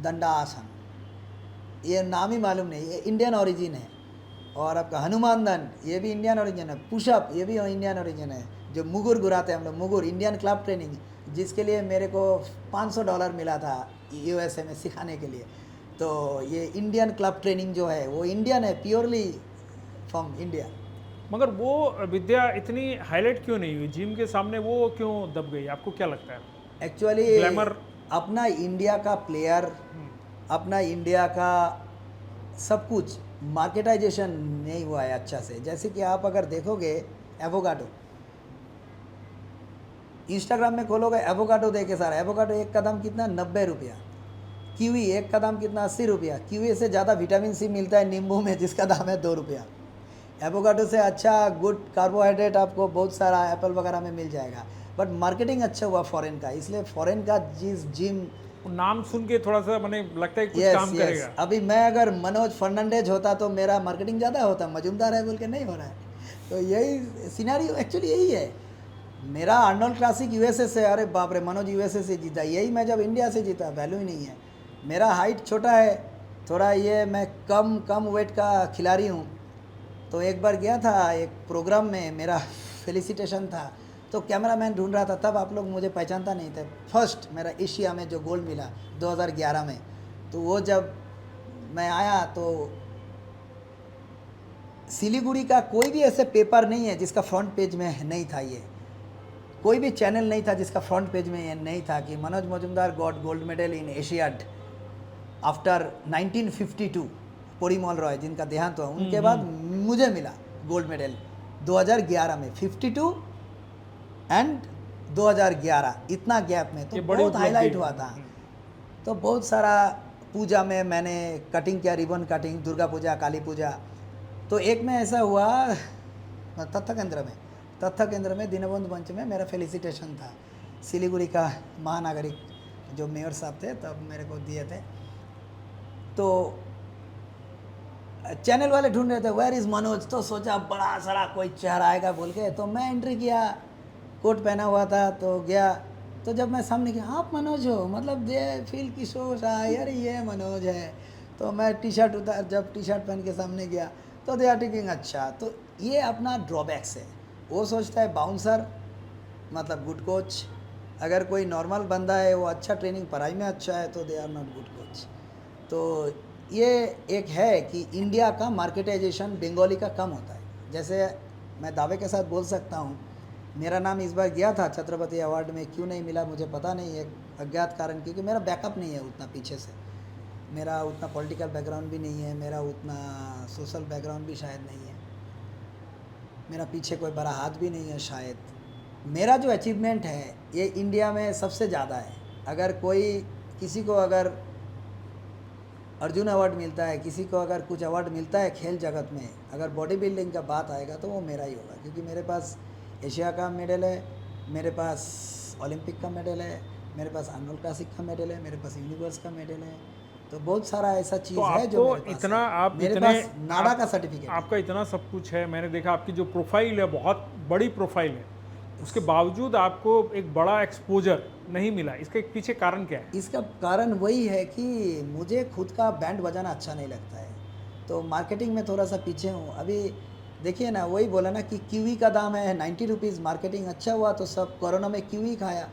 दंडासन, ये नाम ही मालूम नहीं, ये इंडियन ओरिजिन है। और आपका हनुमान दंड ये भी इंडियन ओरिजिन है, पुशअप ये भी इंडियन ओरिजिन है। जो मुगुर घुराते हैं हम लोग, मुगुर इंडियन क्लब ट्रेनिंग, जिसके लिए मेरे को $500 मिला था यूएसए में सिखाने के लिए। तो ये इंडियन क्लब ट्रेनिंग जो है वो इंडियन है, प्योरली फ्रॉम इंडिया। मगर वो विद्या इतनी हाईलाइट क्यों नहीं हुई जिम के सामने? वो क्यों दब गई, आपको क्या लगता है? Actually glamour. अपना इंडिया का प्लेयर, अपना इंडिया का सब कुछ मार्केटाइजेशन नहीं हुआ है अच्छा से। जैसे कि आप अगर देखोगे एवोकाडो, इंस्टाग्राम में खोलोगे एवोकाडो देखे सारा, एवोकाडो एक कदम कितना 90 रुपया, कीवी एक कदम कितना 80 रुपया, कीवी से ज़्यादा विटामिन सी मिलता है नींबू में जिसका दाम है 2 रुपया। एवोकाडो से अच्छा गुड कार्बोहाइड्रेट आपको बहुत सारा एप्पल वगैरह में मिल जाएगा, बट मार्केटिंग अच्छा हुआ फॉरेन का, इसलिए फॉरेन का जिम नाम सुन के थोड़ा सा मैंने लगता है कुछ यस काम करेगा। अभी मैं अगर मनोज फर्नांडेज होता तो मेरा मार्केटिंग ज़्यादा होता, मजुमदार है बोल के नहीं हो रहा है। तो यही सिनेरियो एक्चुअली यही है। मेरा आर्नोल्ड क्लासिक यूएसए से, अरे बाप रे मनोज यूएसए से जीता, यही मैं जब इंडिया से जीता, वैल्यू ही नहीं है। मेरा हाइट छोटा है थोड़ा, ये मैं कम वेट का खिलाड़ी हूँ। तो एक बार गया था एक प्रोग्राम में, मेरा फेलिसिटेशन था, तो कैमरामैन ढूंढ रहा था, तब आप लोग मुझे पहचानता नहीं थे। फर्स्ट मेरा एशिया में जो गोल्ड मिला 2011 में, तो वो जब मैं आया तो सिलीगुड़ी का कोई भी ऐसे पेपर नहीं है जिसका फ्रंट पेज में नहीं था, ये कोई भी चैनल नहीं था जिसका फ्रंट पेज में ये नहीं था कि Manoj Majumdar got gold medal in Asiad after 1952। Parimal Roy जिनका देहांत हुआ, उनके बाद मुझे मिला गोल्ड मेडल 2011 में, 52 एंड 2011, इतना गैप में तो बहुत हाईलाइट हुआ था। तो बहुत सारा पूजा में मैंने कटिंग किया, रिबन कटिंग, दुर्गा पूजा, काली पूजा। तो एक में ऐसा हुआ तत्थ केंद्र में दीनबंधु मंच में मेरा फेलिसिटेशन था। सिलीगुड़ी का महानागरिक जो मेयर साहब थे तब मेरे को दिए थे। तो चैनल वाले ढूंढ रहे थे वेयर इज़ मनोज, तो सोचा बड़ा सारा कोई चेहरा आएगा बोल के, तो मैं एंट्री किया, कोट पहना हुआ था, तो गया। तो जब मैं सामने गया, आप मनोज हो, मतलब दे फील किशोर रहा यार ये मनोज है। तो मैं टी शर्ट उतार, जब टी शर्ट पहन के सामने गया तो दे आर टेकिंग अच्छा। तो ये अपना ड्रॉबैक्स है। वो सोचता है बाउंसर मतलब गुड कोच, अगर कोई नॉर्मल बंदा है वो अच्छा ट्रेनिंग पढ़ाई में अच्छा है तो they are not good coach. तो ये एक है कि इंडिया का मार्केटाइजेशन बंगाली का कम होता है। जैसे मैं दावे के साथ बोल सकता हूँ, मेरा नाम इस बार गया था छत्रपति अवार्ड में, क्यों नहीं मिला मुझे पता नहीं, एक अज्ञात कारण, क्योंकि मेरा बैकअप नहीं है उतना पीछे से, मेरा उतना पॉलिटिकल बैकग्राउंड भी नहीं है, मेरा उतना सोशल बैकग्राउंड भी शायद नहीं है, मेरा पीछे कोई बड़ा हाथ भी नहीं है शायद। मेरा जो अचीवमेंट है ये इंडिया में सबसे ज़्यादा है। अगर कोई किसी को अगर अर्जुन अवार्ड मिलता है, किसी को अगर कुछ अवार्ड मिलता है खेल जगत में, अगर बॉडी बिल्डिंग का बात आएगा तो वो मेरा ही होगा, क्योंकि मेरे पास एशिया का मेडल है, मेरे पास ओलंपिक का मेडल है, मेरे पास आर्नोल्ड क्लासिक का मेडल है, मेरे पास यूनिवर्स का मेडल है। तो बहुत सारा ऐसा चीज़ तो है जो आपको मेरे पास इतना है। आप मेरे इतने पास नाडा का सर्टिफिकेट है। आपका इतना सब कुछ है, मैंने देखा आपकी जो प्रोफाइल है बहुत बड़ी प्रोफाइल है, उसके बावजूद आपको एक बड़ा एक्सपोजर नहीं मिला, इसके पीछे कारण क्या है? इसका कारण वही है कि मुझे खुद का बैंड बजाना अच्छा नहीं लगता है, तो मार्केटिंग में थोड़ा सा पीछे हूँ अभी। देखिए ना, वही बोला ना कि कीवी का दाम है 90 रुपीज़, मार्केटिंग अच्छा हुआ तो सब कोरोना में कीवी खाया,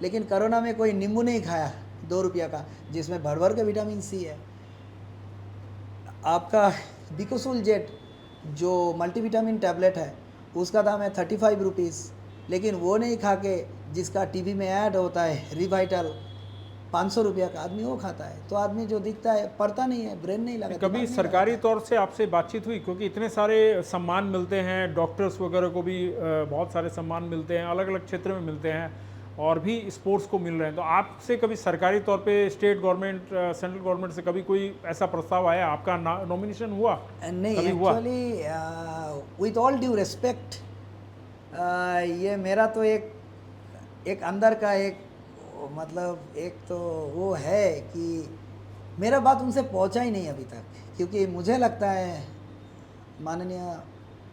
लेकिन कोरोना में कोई नींबू नहीं खाया 2 रुपया का, जिसमें भर भर के विटामिन सी है। आपका बिकोसुल जेट जो मल्टीविटामिन टैबलेट है उसका दाम है 35 रुपीज़, लेकिन वो नहीं खा के जिसका टीवी में ऐड होता है रिवाइटल 500 रुपया का, आदमी वो खाता है। तो आदमी जो दिखता है पढ़ता नहीं है, ब्रेन नहीं लगा, कभी दिमाग नहीं सरकारी लगाता तौर से आपसे बातचीत हुई, क्योंकि इतने सारे सम्मान मिलते हैं, डॉक्टर्स वगैरह को भी बहुत सारे सम्मान मिलते हैं, अलग अलग क्षेत्र में मिलते हैं, और भी स्पोर्ट्स को मिल रहे हैं, तो आपसे कभी सरकारी तौर पे स्टेट गवर्नमेंट सेंट्रल गवर्नमेंट से कभी कोई ऐसा प्रस्ताव आया, आपका नॉमिनेशन हुआ? है। नहीं, कभी हुआ? Actually with all due respect, ये मेरा तो एक अंदर का एक मतलब एक तो वो है कि मेरा बात उनसे पहुंचा ही नहीं अभी तक, क्योंकि मुझे लगता है माननीय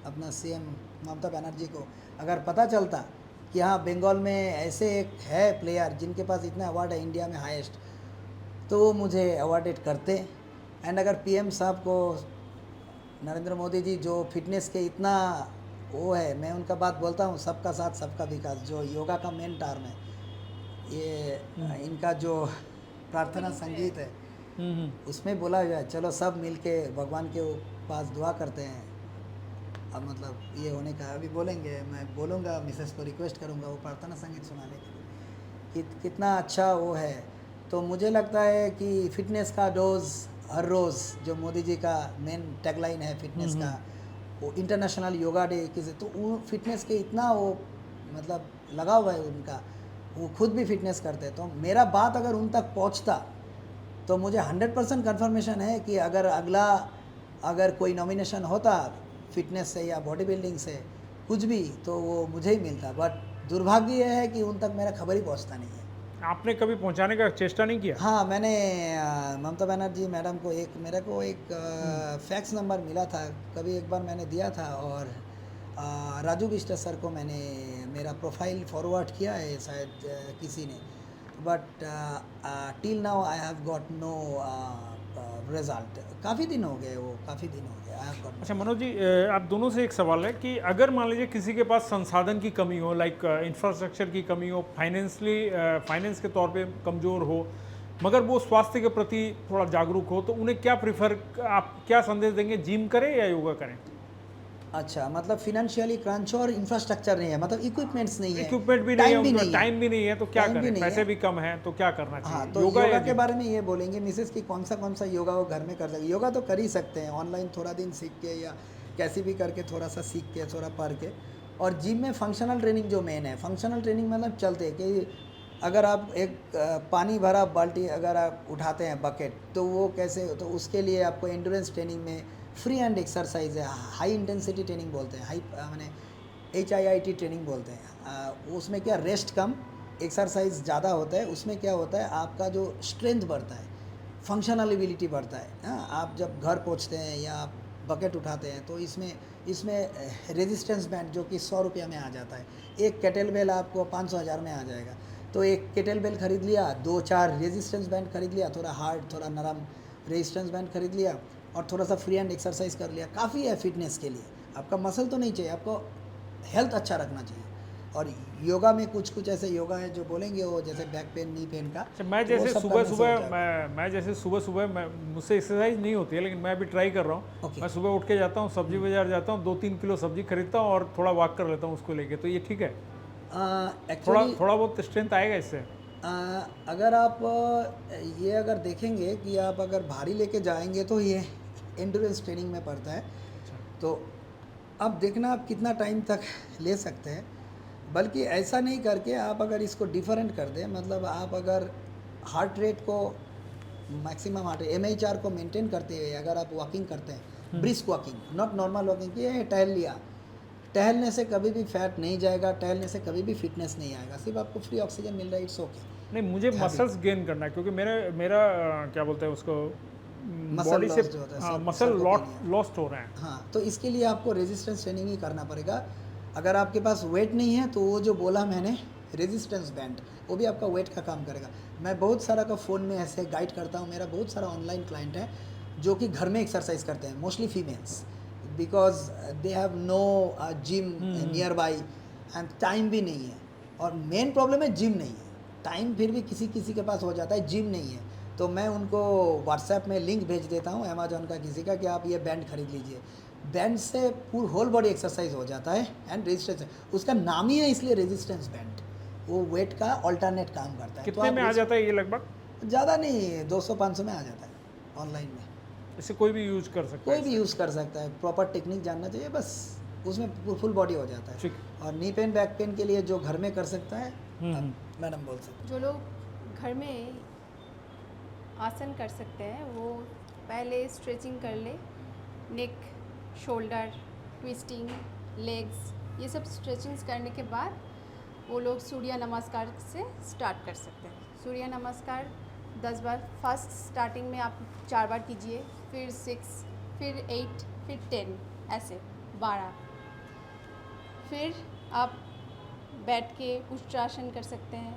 अपना सीएम ममता बनर्जी को अगर पता चलता कि हाँ बंगाल में ऐसे एक है प्लेयर जिनके पास इतना अवार्ड है इंडिया में हाईएस्ट, तो वो मुझे अवार्डेड करते। एंड अगर पीएम साहब को नरेंद्र मोदी जी जो फिटनेस के इतना वो है, मैं उनका बात बोलता हूँ, सबका साथ सबका विकास, जो योगा का मेन टर्म है, ये इनका जो प्रार्थना संगीत है उसमें बोला हुआ है, चलो सब मिलके भगवान के पास दुआ करते हैं। अब मतलब ये होने का अभी बोलेंगे, मैं बोलूँगा मिसेस को रिक्वेस्ट करूँगा वो प्रार्थना संगीत सुनाने के लिए, कितना अच्छा वो है। तो मुझे लगता है कि फिटनेस का डोज हर रोज़, जो मोदी जी का मेन टैगलाइन है फिटनेस का, वो इंटरनेशनल योगा डे किसे, तो वो फिटनेस के इतना वो मतलब लगा हुआ है उनका, वो खुद भी फिटनेस करते हैं। तो मेरा बात अगर उन तक पहुंचता तो मुझे 100% कन्फर्मेशन है कि अगर कोई नॉमिनेशन होता फिटनेस से या बॉडी बिल्डिंग से कुछ भी, तो वो मुझे ही मिलता। बट दुर्भाग्य यह है कि उन तक मेरा खबर ही पहुंचता नहीं है। आपने कभी पहुंचाने का चेष्टा नहीं किया? हाँ, मैंने ममता बनर्जी मैडम को मेरे को एक फैक्स नंबर मिला था, कभी एक बार मैंने दिया था, और राजू बिस्टर सर को मैंने मेरा प्रोफाइल फॉरवर्ड किया है शायद किसी ने, but till now I have got no result. काफ़ी दिन हो गए, वो काफ़ी दिन हो गए आई हैव गॉट। अच्छा मनोज जी, आप दोनों से एक सवाल है कि अगर मान लीजिए किसी के पास संसाधन की कमी हो, लाइक इंफ्रास्ट्रक्चर की कमी हो, फाइनेंस के तौर पे कमज़ोर हो, मगर वो स्वास्थ्य के प्रति थोड़ा जागरूक हो, तो उन्हें आप क्या संदेश देंगे, जिम करें या योगा करें? अच्छा, मतलब फिनेंशियली क्रंच और इंफ्रास्ट्रक्चर नहीं है, मतलब इक्विपमेंट्स नहीं है, इक्विपमेंट भी नहीं है, टाइम भी नहीं है, तो क्या Time भी करें, नहीं पैसे है। भी कम है, तो क्या करना चाहिए? हाँ, तो योगा के बारे में ये बोलेंगे मिसेस कि कौन सा योगा वो घर में कर सकते। योगा तो कर ही सकते हैं ऑनलाइन, थोड़ा दिन सीख के या कैसे भी करके थोड़ा सा सीख के थोड़ा पढ़ के। और जिम में फंक्शनल ट्रेनिंग जो मेन है, फंक्शनल ट्रेनिंग मतलब चलते कि अगर आप एक पानी भरा बाल्टी अगर आप उठाते हैं बकेट, तो वो कैसे, तो उसके लिए आपको एंड्योरेंस ट्रेनिंग में फ्री हैंड एक्सरसाइज है, हाई इंटेंसिटी ट्रेनिंग बोलते हैं, माने HIIT ट्रेनिंग बोलते हैं। उसमें क्या रेस्ट कम एक्सरसाइज ज़्यादा होता है, उसमें क्या होता है आपका जो स्ट्रेंथ बढ़ता है, फंक्शनल एबिलिटी बढ़ता है। हाँ, आप जब घर पहुंचते हैं या आप बकेट उठाते हैं तो इसमें रेजिस्टेंस बैंड जो कि 100 रुपया में आ जाता है, एक केटल बेल आपको 500-1000 में आ जाएगा। तो एक केटल बेल खरीद लिया, 2-4 रेजिस्टेंस बैंड खरीद लिया, थोड़ा हार्ड थोड़ा नरम रेजिस्टेंस बैंड खरीद लिया, और थोड़ा सा फ्री हैंड एक्सरसाइज कर लिया, काफ़ी है फिटनेस के लिए। आपका मसल तो नहीं चाहिए, आपको हेल्थ अच्छा रखना चाहिए। और योगा में कुछ ऐसे योगा है जो बोलेंगे वो, जैसे बैक पेन नी पेन का। अच्छा, मैं तो वो जैसे सब करने से हो जाएगा। सुबह मुझसे एक्सरसाइज नहीं होती है, लेकिन मैं अभी ट्राई कर रहा हूँ। Okay. मैं सुबह उठ के जाता हूँ, सब्जी बाजार जाता हूँ, 2-3 किलो सब्जी खरीदता हूँ और थोड़ा वॉक कर लेता हूँ उसको लेके, तो ये ठीक है? एक्चुअली थोड़ा बहुत स्ट्रेंथ आएगा इससे? अगर आप ये अगर देखेंगे कि आप अगर भारी लेके जाएंगे तो ये एंड्योरेंस ट्रेनिंग में पड़ता है। तो अब देखना आप कितना टाइम तक ले सकते हैं, बल्कि ऐसा नहीं करके आप अगर इसको डिफरेंट कर दें, मतलब आप अगर हार्ट रेट को मैक्सिमम हार्ट MHR को मेंटेन करते हुए अगर आप वॉकिंग करते हैं, brisk walking, not normal walking कि ये टहल लिया, टहलने से कभी भी फैट नहीं जाएगा, टहलने से कभी भी फिटनेस नहीं आएगा, सिर्फ आपको फ्री ऑक्सीजन मिल रहा है, इट्स ओके। नहीं, मुझे मसल्स गेन करना है क्योंकि मेरा क्या बोलते हैं उसको, बॉडी से loss जो होता है, मसल sarcopenia। लॉस्ट हो रहे हैं। हाँ, तो इसके लिए आपको रेजिस्टेंस ट्रेनिंग ही करना पड़ेगा। अगर आपके पास वेट नहीं है तो वो जो बोला मैंने रेजिस्टेंस बैंड, वो भी आपका वेट का काम करेगा। मैं बहुत सारा का फ़ोन में ऐसे गाइड करता हूँ, मेरा बहुत सारा ऑनलाइन क्लाइंट है जो कि घर में एक्सरसाइज करते हैं, mostly females, because they have no gym nearby and time भी नहीं है। और मेन प्रॉब्लम है जिम नहीं है, टाइम फिर भी किसी किसी के पास हो जाता है, जिम नहीं है। तो मैं उनको व्हाट्सएप में लिंक भेज देता हूँ अमेजोन का किसी का कि आप ये बैंड खरीद लीजिए। बैंड से पूरा होल बॉडी एक्सरसाइज हो जाता है एंड रेजिस्टेंस, उसका नाम ही है इसलिए रेजिस्टेंस बैंड। वो वेट का अल्टरनेट काम करता है। कितने में आ जाता है ये लगभग? ज़्यादा नहीं, 200-500 में आ जाता है ऑनलाइन में। इसे कोई भी यूज कर सकता कोई है? भी यूज़ कर सकता है, प्रॉपर टेक्निक जानना चाहिए बस, उसमें फुल बॉडी हो जाता है। ठीक। और नी पेन बैक पेन के लिए जो घर में कर सकता है, अब मैडम बोल सकते जो लोग घर में आसन कर सकते हैं वो पहले स्ट्रेचिंग कर ले, नेक, शोल्डर, ट्विस्टिंग, लेग्स, ये सब स्ट्रेचिंग्स करने के बाद वो लोग सूर्य नमस्कार से स्टार्ट कर सकते हैं। सूर्य नमस्कार 10 बार, फर्स्ट स्टार्टिंग में आप 4 बार कीजिए, फिर 6, फिर 8, फिर 10, ऐसे 12। फिर आप बैठ के उष्ट्रासन कर सकते हैं,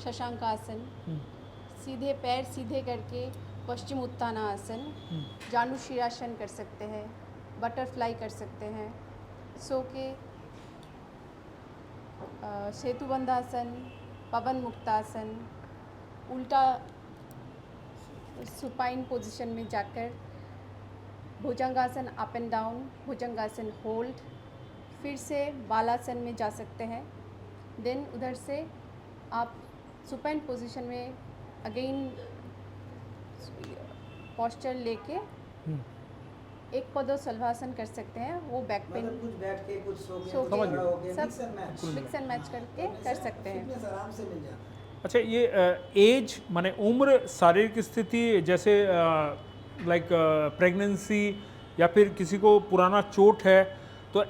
शशांक आसन, सीधे पैर सीधे करके पश्चिम उत्तानासन, जानुशीरासन कर सकते हैं, बटरफ्लाई कर सकते हैं, सो के सेतुबंधासन, पवन मुक्तासन, उल्टा सुपाइन पोजीशन में जाकर bhujangasana up and down, bhujangasana hold, फिर से बालासन में जा सकते हैं। देन उधर से आप सुपाइन पोजीशन में अगेन पोस्चर लेके एक पदो सलवासन कर सकते हैं। वो बैक पेन मतलब कुछ बैठ के, कुछ सो के, सो के, कुछ खड़ा होके, सब mix and match. Mix and match करके कर सकते हैं। फिटनेस आराम से मिल जाता है। अच्छा, ये एज माने उम्र, शारीरिक स्थिति, जैसे लाइक प्रेगनेंसी या फिर किसी को पुराना चोट है तो,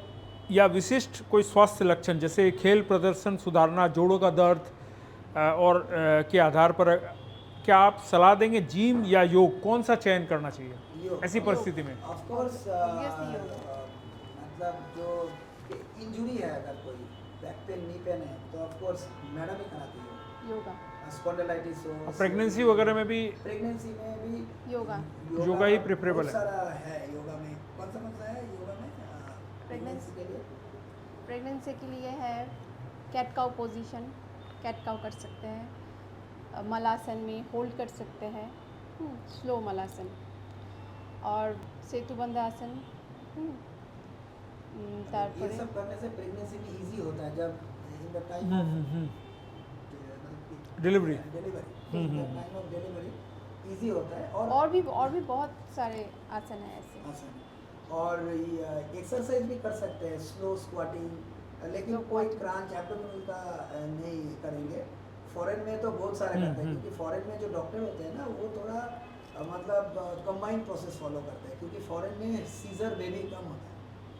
या विशिष्ट कोई स्वास्थ्य लक्षण जैसे खेल प्रदर्शन सुधारना, जोड़ों का दर्द और के आधार पर क्या आप सलाह देंगे जिम या योग कौन सा चयन करना चाहिए योग। ऐसी परिस्थिति में? ऑफ कोर्स Obviously योग। मतलब जो इंजरी है, अगर कोई बैक पेन, नी पेन है, तो ऑफ कोर्स मैडम ही कराती है। योगा, स्पॉन्डिलाइटिस हो, प्रेगनेंसी वगैरह में भी प्रेगनेंसी में भी योगा, योगा ही प्रेफरेबल बहुत है। सारा है योगा में। कौन सा है योगा में प्रेगनेंसी के लिए? प्रेगनेंसी के लिए है cat cow position, cat cow कर सकते हैं, मलासन में होल्ड कर सकते हैं, स्लो मलासन, और सेतुबंध आसन। ये सब करने से प्रेगनेंसी भी इजी होता है जब in the time delivery. Time of delivery easy होता है। और भी बहुत सारे आसन हैं ऐसे। आसन और एक्सरसाइज भी कर सकते हैं, स्लो स्क्वाटिंग, लेकिन कोई क्रंच एब्डोमिनल का नहीं करेंगे। फॉरेन में तो बहुत सारे करते हैं, क्योंकि फॉरेन में जो डॉक्टर होते हैं ना, वो थोड़ा मतलब कंबाइंड प्रोसेस फॉलो करते हैं, क्योंकि फॉरेन में सीजर बेबी कम होता है,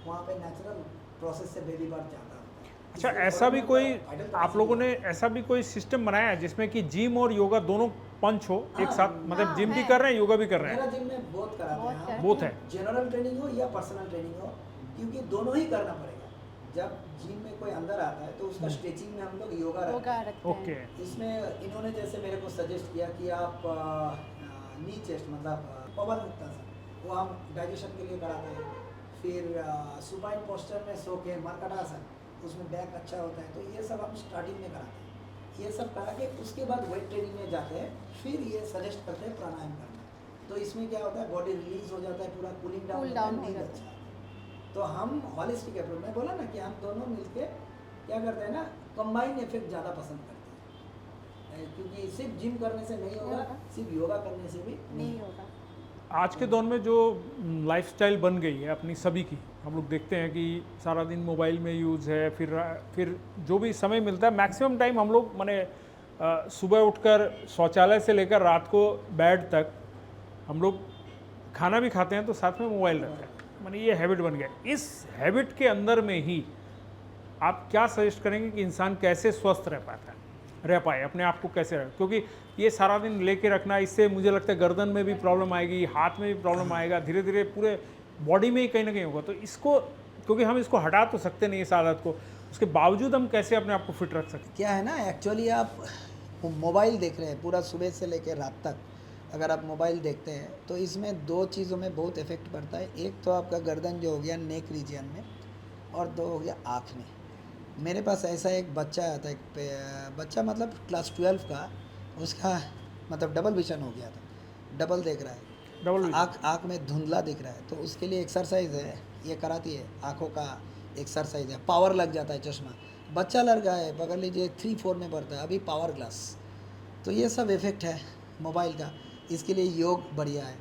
वहाँ पे नेचुरल प्रोसेस से बेबी बर्थ ज़्यादा होता है। अच्छा, इसलिए ऐसा भी foreign कोई में तो vital आप लोगों ने ऐसा भी कोई सिस्टम बनाया है जिसमें कि जिम और योगा दोनों पंच हो एक साथ, मतलब जिम भी है। कर रहे हैं, योगा भी कर रहे मेरा हैं? जिम में बहुत कराते बहुत हैं है। हम। बोथ है। जनरल ट्रेनिंग हो या पर्सनल ट्रेनिंग हो, क्योंकि दोनों ही करना पड़ेगा। जब जिम में कोई अंदर आता है तो उसका स्ट्रेचिंग में हम लोग योगा रखते योगा हैं। रखते ओके। हैं। इसमें इन्होंने जैसे मेरे को सजेस्ट किया कि आप नी चेस्ट मतलब पवन मुक्तासन, वो हम डाइजेशन के लिए कराते हैं। फिर सुपाइन पोस्चर में सो के मरकटासन, उसमें बैक अच्छा होता है। तो ये सब हम स्टार्टिंग में कराते हैं। ये सब करा के उसके बाद वेट ट्रेनिंग में जाते हैं, फिर ये सजेस्ट करते हैं प्राणायाम करना। तो इसमें क्या होता है, बॉडी रिलीज हो जाता है, पूरा कूलिंग डाउन Cool होता है, down हो नींद जाता अच्छा आता है। तो हम हॉलिस्टिक अप्रोच में बोला ना कि हम दोनों मिलके क्या करते हैं ना, कंबाइन इफेक्ट ज़्यादा पसंद करते हैं, क्योंकि सिर्फ जिम करने से नहीं होगा, होगा। सिर्फ योगा करने से भी नहीं होगा। आज के दौर में जो लाइफस्टाइल बन गई है अपनी सभी की, हम लोग देखते हैं कि सारा दिन मोबाइल में यूज़ है, फिर जो भी समय मिलता है मैक्सिमम टाइम हम लोग माने सुबह उठकर शौचालय से लेकर रात को बेड तक हम लोग खाना भी खाते हैं तो साथ में मोबाइल रखते हैं, माने ये हैबिट बन गया। इस हैबिट के अंदर में ही आप क्या सजेस्ट करेंगे कि इंसान कैसे स्वस्थ रह पाता है? रह पाए, अपने आप को कैसे रख, क्योंकि ये सारा दिन लेके रखना, इससे मुझे लगता है गर्दन में भी प्रॉब्लम आएगी, हाथ में भी प्रॉब्लम आएगा, धीरे धीरे पूरे बॉडी में ही कहीं ना कहीं होगा। तो इसको, क्योंकि हम इसको हटा तो सकते नहीं इस आदत को, उसके बावजूद हम कैसे अपने आप को फिट रख सकते क्या है ना, एक्चुअली आप मोबाइल देख रहे हैं पूरा सुबह से लेकर रात तक, अगर आप मोबाइल देखते हैं तो इसमें दो चीज़ों में बहुत इफेक्ट पड़ता है। एक तो आपका गर्दन जो हो गया नेक रीजन में, और दो हो गया आँख में। मेरे पास ऐसा एक बच्चा आया था, एक बच्चा मतलब क्लास 12 का, उसका मतलब डबल विजन हो गया था, डबल देख रहा है, हैं? डबल आँख में धुंधला दिख रहा है। तो उसके लिए एक्सरसाइज है, ये कराती है, आँखों का एक्सरसाइज है, पावर लग जाता है चश्मा। बच्चा लड़का है, पकड़ लीजिए 3-4 में पढ़ता है, अभी पावर ग्लास। तो ये सब इफ़ेक्ट है मोबाइल का, इसके लिए योग बढ़िया है।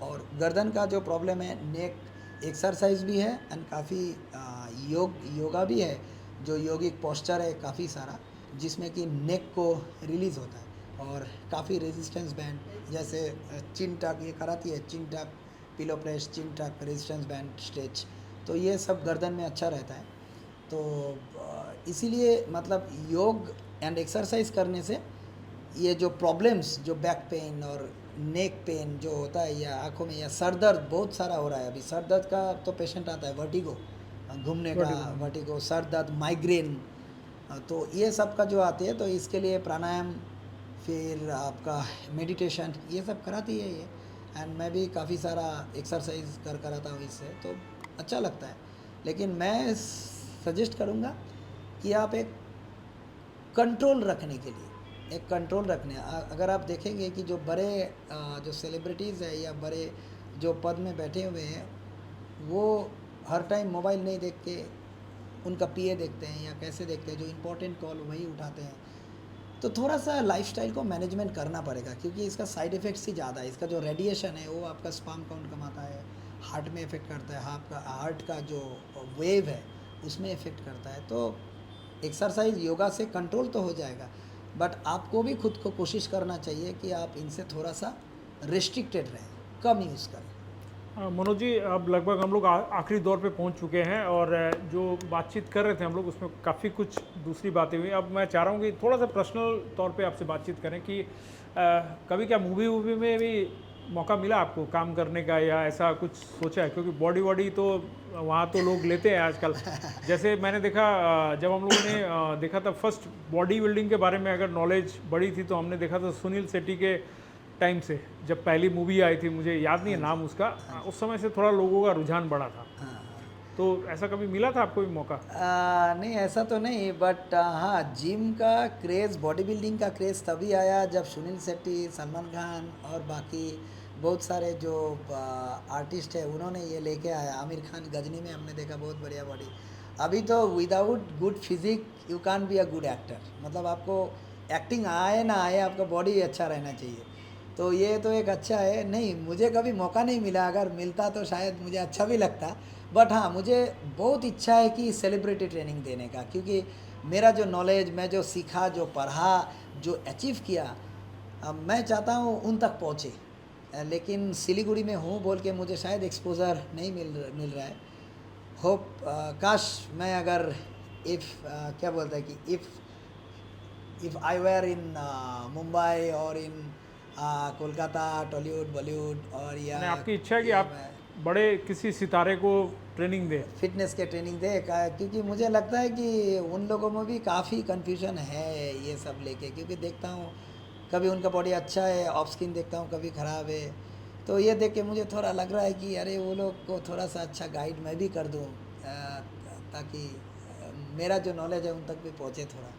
और गर्दन का जो प्रॉब्लम है, नेक एक्सरसाइज भी है एंड काफ़ी योगा भी है, जो योगिक पोस्चर है काफ़ी सारा, जिसमें कि नेक को रिलीज़ होता है। और काफ़ी रेजिस्टेंस बैंड, जैसे चिन टक ये कराती है, चिन टक, पिलो प्रेस, चिन टक, रेजिस्टेंस बैंड, स्ट्रेच, तो ये सब गर्दन में अच्छा रहता है। तो इसीलिए मतलब योग एंड एक्सरसाइज करने से ये जो प्रॉब्लम्स, जो बैक पेन और नेक पेन जो होता है, या आँखों में, या सर दर्द बहुत सारा हो रहा है अभी, सर दर्द का तो पेशेंट आता है, वर्टिगो, घूमने का वर्टिगो, सर दर्द, माइग्रेन, तो ये सब का जो आती है, तो इसके लिए प्राणायाम, फिर आपका मेडिटेशन, ये सब कराती है ये। एंड मैं भी काफ़ी सारा एक्सरसाइज कराता हूँ इससे, तो अच्छा लगता है। लेकिन मैं सजेस्ट करूँगा कि आप एक कंट्रोल रखने के लिए, एक कंट्रोल रखने, अगर आप देखेंगे कि जो बड़े जो सेलिब्रिटीज़ है या बड़े जो पद में बैठे हुए हैं, वो हर टाइम मोबाइल नहीं देख के उनका पीए देखते हैं या कैसे देखते हैं, जो इम्पोर्टेंट कॉल वही उठाते हैं। तो थोड़ा सा लाइफस्टाइल को मैनेजमेंट करना पड़ेगा, क्योंकि इसका साइड इफ़ेक्ट्स ही ज़्यादा है। इसका जो रेडिएशन है वो आपका स्पर्म काउंट कमाता है, हार्ट में इफ़ेक्ट करता है, आपका हार्ट का जो वेव है उसमें इफ़ेक्ट करता है। तो एक्सरसाइज योगा से कंट्रोल तो हो जाएगा, बट आपको भी खुद को कोशिश करना चाहिए कि आप इनसे थोड़ा सा रिस्ट्रिक्टेड रहें, कम यूज़ करें। मनोज जी, अब लगभग हम लोग आखिरी दौर पे पहुंच चुके हैं, और जो बातचीत कर रहे थे हम लोग उसमें काफ़ी कुछ दूसरी बातें हुई। अब मैं चाह रहा हूँ कि थोड़ा सा पर्सनल तौर पे आपसे बातचीत करें कि कभी क्या मूवी में भी मौका मिला आपको काम करने का, या ऐसा कुछ सोचा है? क्योंकि बॉडी तो वहाँ तो लोग लेते हैं आजकल। जैसे मैंने देखा, जब हम लोगों ने देखा था फर्स्ट बॉडी बिल्डिंग के बारे में अगर नॉलेज बढ़ी थी, तो हमने देखा था सुनील शेट्टी के टाइम से, जब पहली मूवी आई थी, मुझे याद नहीं है नाम उसका, उस समय से थोड़ा लोगों का रुझान बढ़ा था। तो ऐसा कभी मिला था आपको भी मौका? नहीं, ऐसा तो नहीं, बट हाँ, जिम का क्रेज़, बॉडी बिल्डिंग का क्रेज़ तभी आया जब सुनील शेट्टी, सलमान खान और बाकी बहुत सारे जो आर्टिस्ट है उन्होंने ये लेके आया। आमिर खान गजनी में हमने देखा, बहुत बढ़िया बॉडी। अभी तो without good physique you can't be a good actor, मतलब आपको एक्टिंग आए ना आए, आपका बॉडी अच्छा रहना चाहिए। तो ये तो एक अच्छा है। नहीं, मुझे कभी मौका नहीं मिला, अगर मिलता तो शायद मुझे अच्छा भी लगता, बट हाँ, मुझे बहुत इच्छा है कि सेलिब्रिटी ट्रेनिंग देने का, क्योंकि मेरा जो नॉलेज, मैं जो सीखा, जो पढ़ा, जो अचीव किया, मैं चाहता हूँ उन तक पहुँचे। लेकिन सिलीगुड़ी में हूँ बोल के मुझे शायद एक्सपोज़र नहीं मिल रहा है। होप, काश मैं अगर क्या बोलता है कि इफ़ आई वेयर इन मुंबई और इन कोलकाता, टॉलीवुड, बॉलीवुड, और या आपकी इच्छा है कि आप बड़े किसी सितारे को ट्रेनिंग दें, फिटनेस के ट्रेनिंग दे, क्योंकि मुझे लगता है कि उन लोगों में भी काफ़ी कन्फ्यूजन है ये सब लेके, क्योंकि देखता हूँ कभी उनका बॉडी अच्छा है, ऑफ स्किन देखता हूँ, कभी ख़राब है। तो ये देख के मुझे थोड़ा लग रहा है कि अरे वो लोग को थोड़ा सा अच्छा गाइड मैं भी कर दूँ, ताकि मेरा जो नॉलेज है उन तक भी पहुँचे थोड़ा,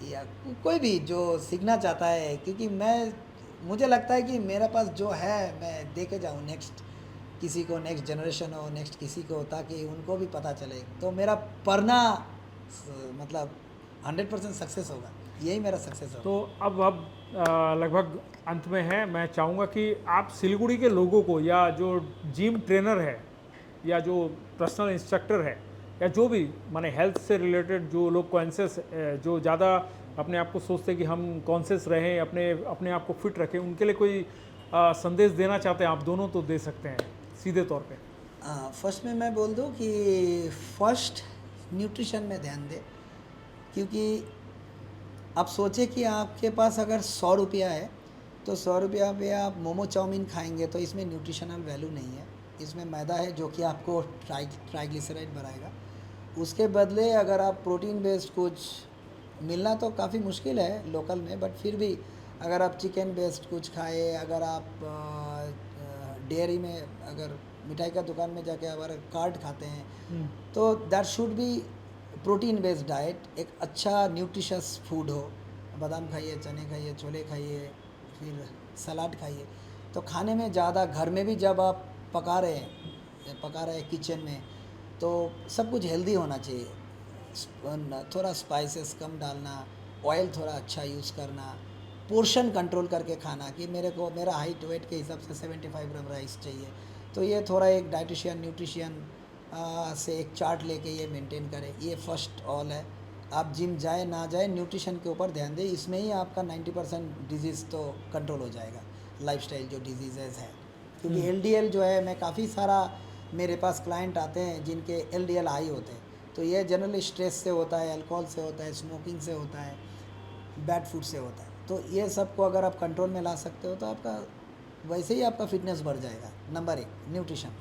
या कोई भी जो सीखना चाहता है। क्योंकि मुझे लगता है कि मेरे पास जो है मैं दे के जाऊँ नेक्स्ट किसी को, नेक्स्ट जनरेशन हो, नेक्स्ट किसी को, ताकि उनको भी पता चले। तो मेरा पढ़ना मतलब 100% सक्सेस होगा, यही मेरा सक्सेस होगा। तो अब लगभग अंत में है, मैं चाहूँगा कि आप सिलीगुड़ी के लोगों को, या जो जिम ट्रेनर है, या जो पर्सनल इंस्ट्रक्टर है, या जो भी माने हेल्थ से रिलेटेड जो लोग कॉन्शियस, जो ज़्यादा अपने आप को सोचते हैं कि हम कॉन्शियस रहें, अपने आप को फिट रखें, उनके लिए कोई संदेश देना चाहते हैं आप दोनों तो दे सकते हैं सीधे तौर पे। फर्स्ट में मैं बोल दूं कि फर्स्ट न्यूट्रिशन में ध्यान दें, क्योंकि आप सोचे कि आपके पास अगर 100 रुपया है तो 100 रुपया पे आप मोमो चाउमीन खाएंगे तो इसमें न्यूट्रिशनल वैल्यू नहीं है, इसमें मैदा है जो कि आपको ट्राइग्लिसराइड बढ़ाएगा। उसके बदले अगर आप प्रोटीन बेस्ड कुछ मिलना तो काफ़ी मुश्किल है लोकल में, बट फिर भी अगर आप चिकन बेस्ड कुछ खाए, अगर आप डेयरी में अगर मिठाई का दुकान में जाके अगर कार्ड खाते हैं तो that should be protein based diet, एक अच्छा न्यूट्रिशस फूड हो। बादाम खाइए, चने खाइए, छोले खाइए, फिर सलाद खाइए। तो खाने में ज़्यादा घर में भी जब आप पका रहे हैं किचन में तो सब कुछ हेल्दी होना चाहिए। थोड़ा स्पाइसेस कम डालना, ऑयल थोड़ा अच्छा यूज़ करना, पोर्शन कंट्रोल करके खाना कि मेरा हाइट वेट के हिसाब से 75 ग्राम राइस चाहिए, तो ये थोड़ा एक डाइटिशियन न्यूट्रिशियन से एक चार्ट लेके ये मेंटेन करें। ये फर्स्ट ऑल है। आप जिम जाए ना जाए न्यूट्रिशन के ऊपर ध्यान दें, इसमें ही आपका 90% डिजीज़ तो कंट्रोल हो जाएगा, लाइफस्टाइल जो डिजीज़ेज हैं। क्योंकि एलडीएल जो है, मैं काफ़ी सारा मेरे पास क्लाइंट आते हैं जिनके एलडीएल हाई होते हैं, तो ये जनरली स्ट्रेस से होता है, अल्कोहल से होता है, स्मोकिंग से होता है, बैड फूड से होता है। तो ये सब को अगर आप कंट्रोल में ला सकते हो तो आपका वैसे ही आपका फिटनेस बढ़ जाएगा। Number 1 nutrition.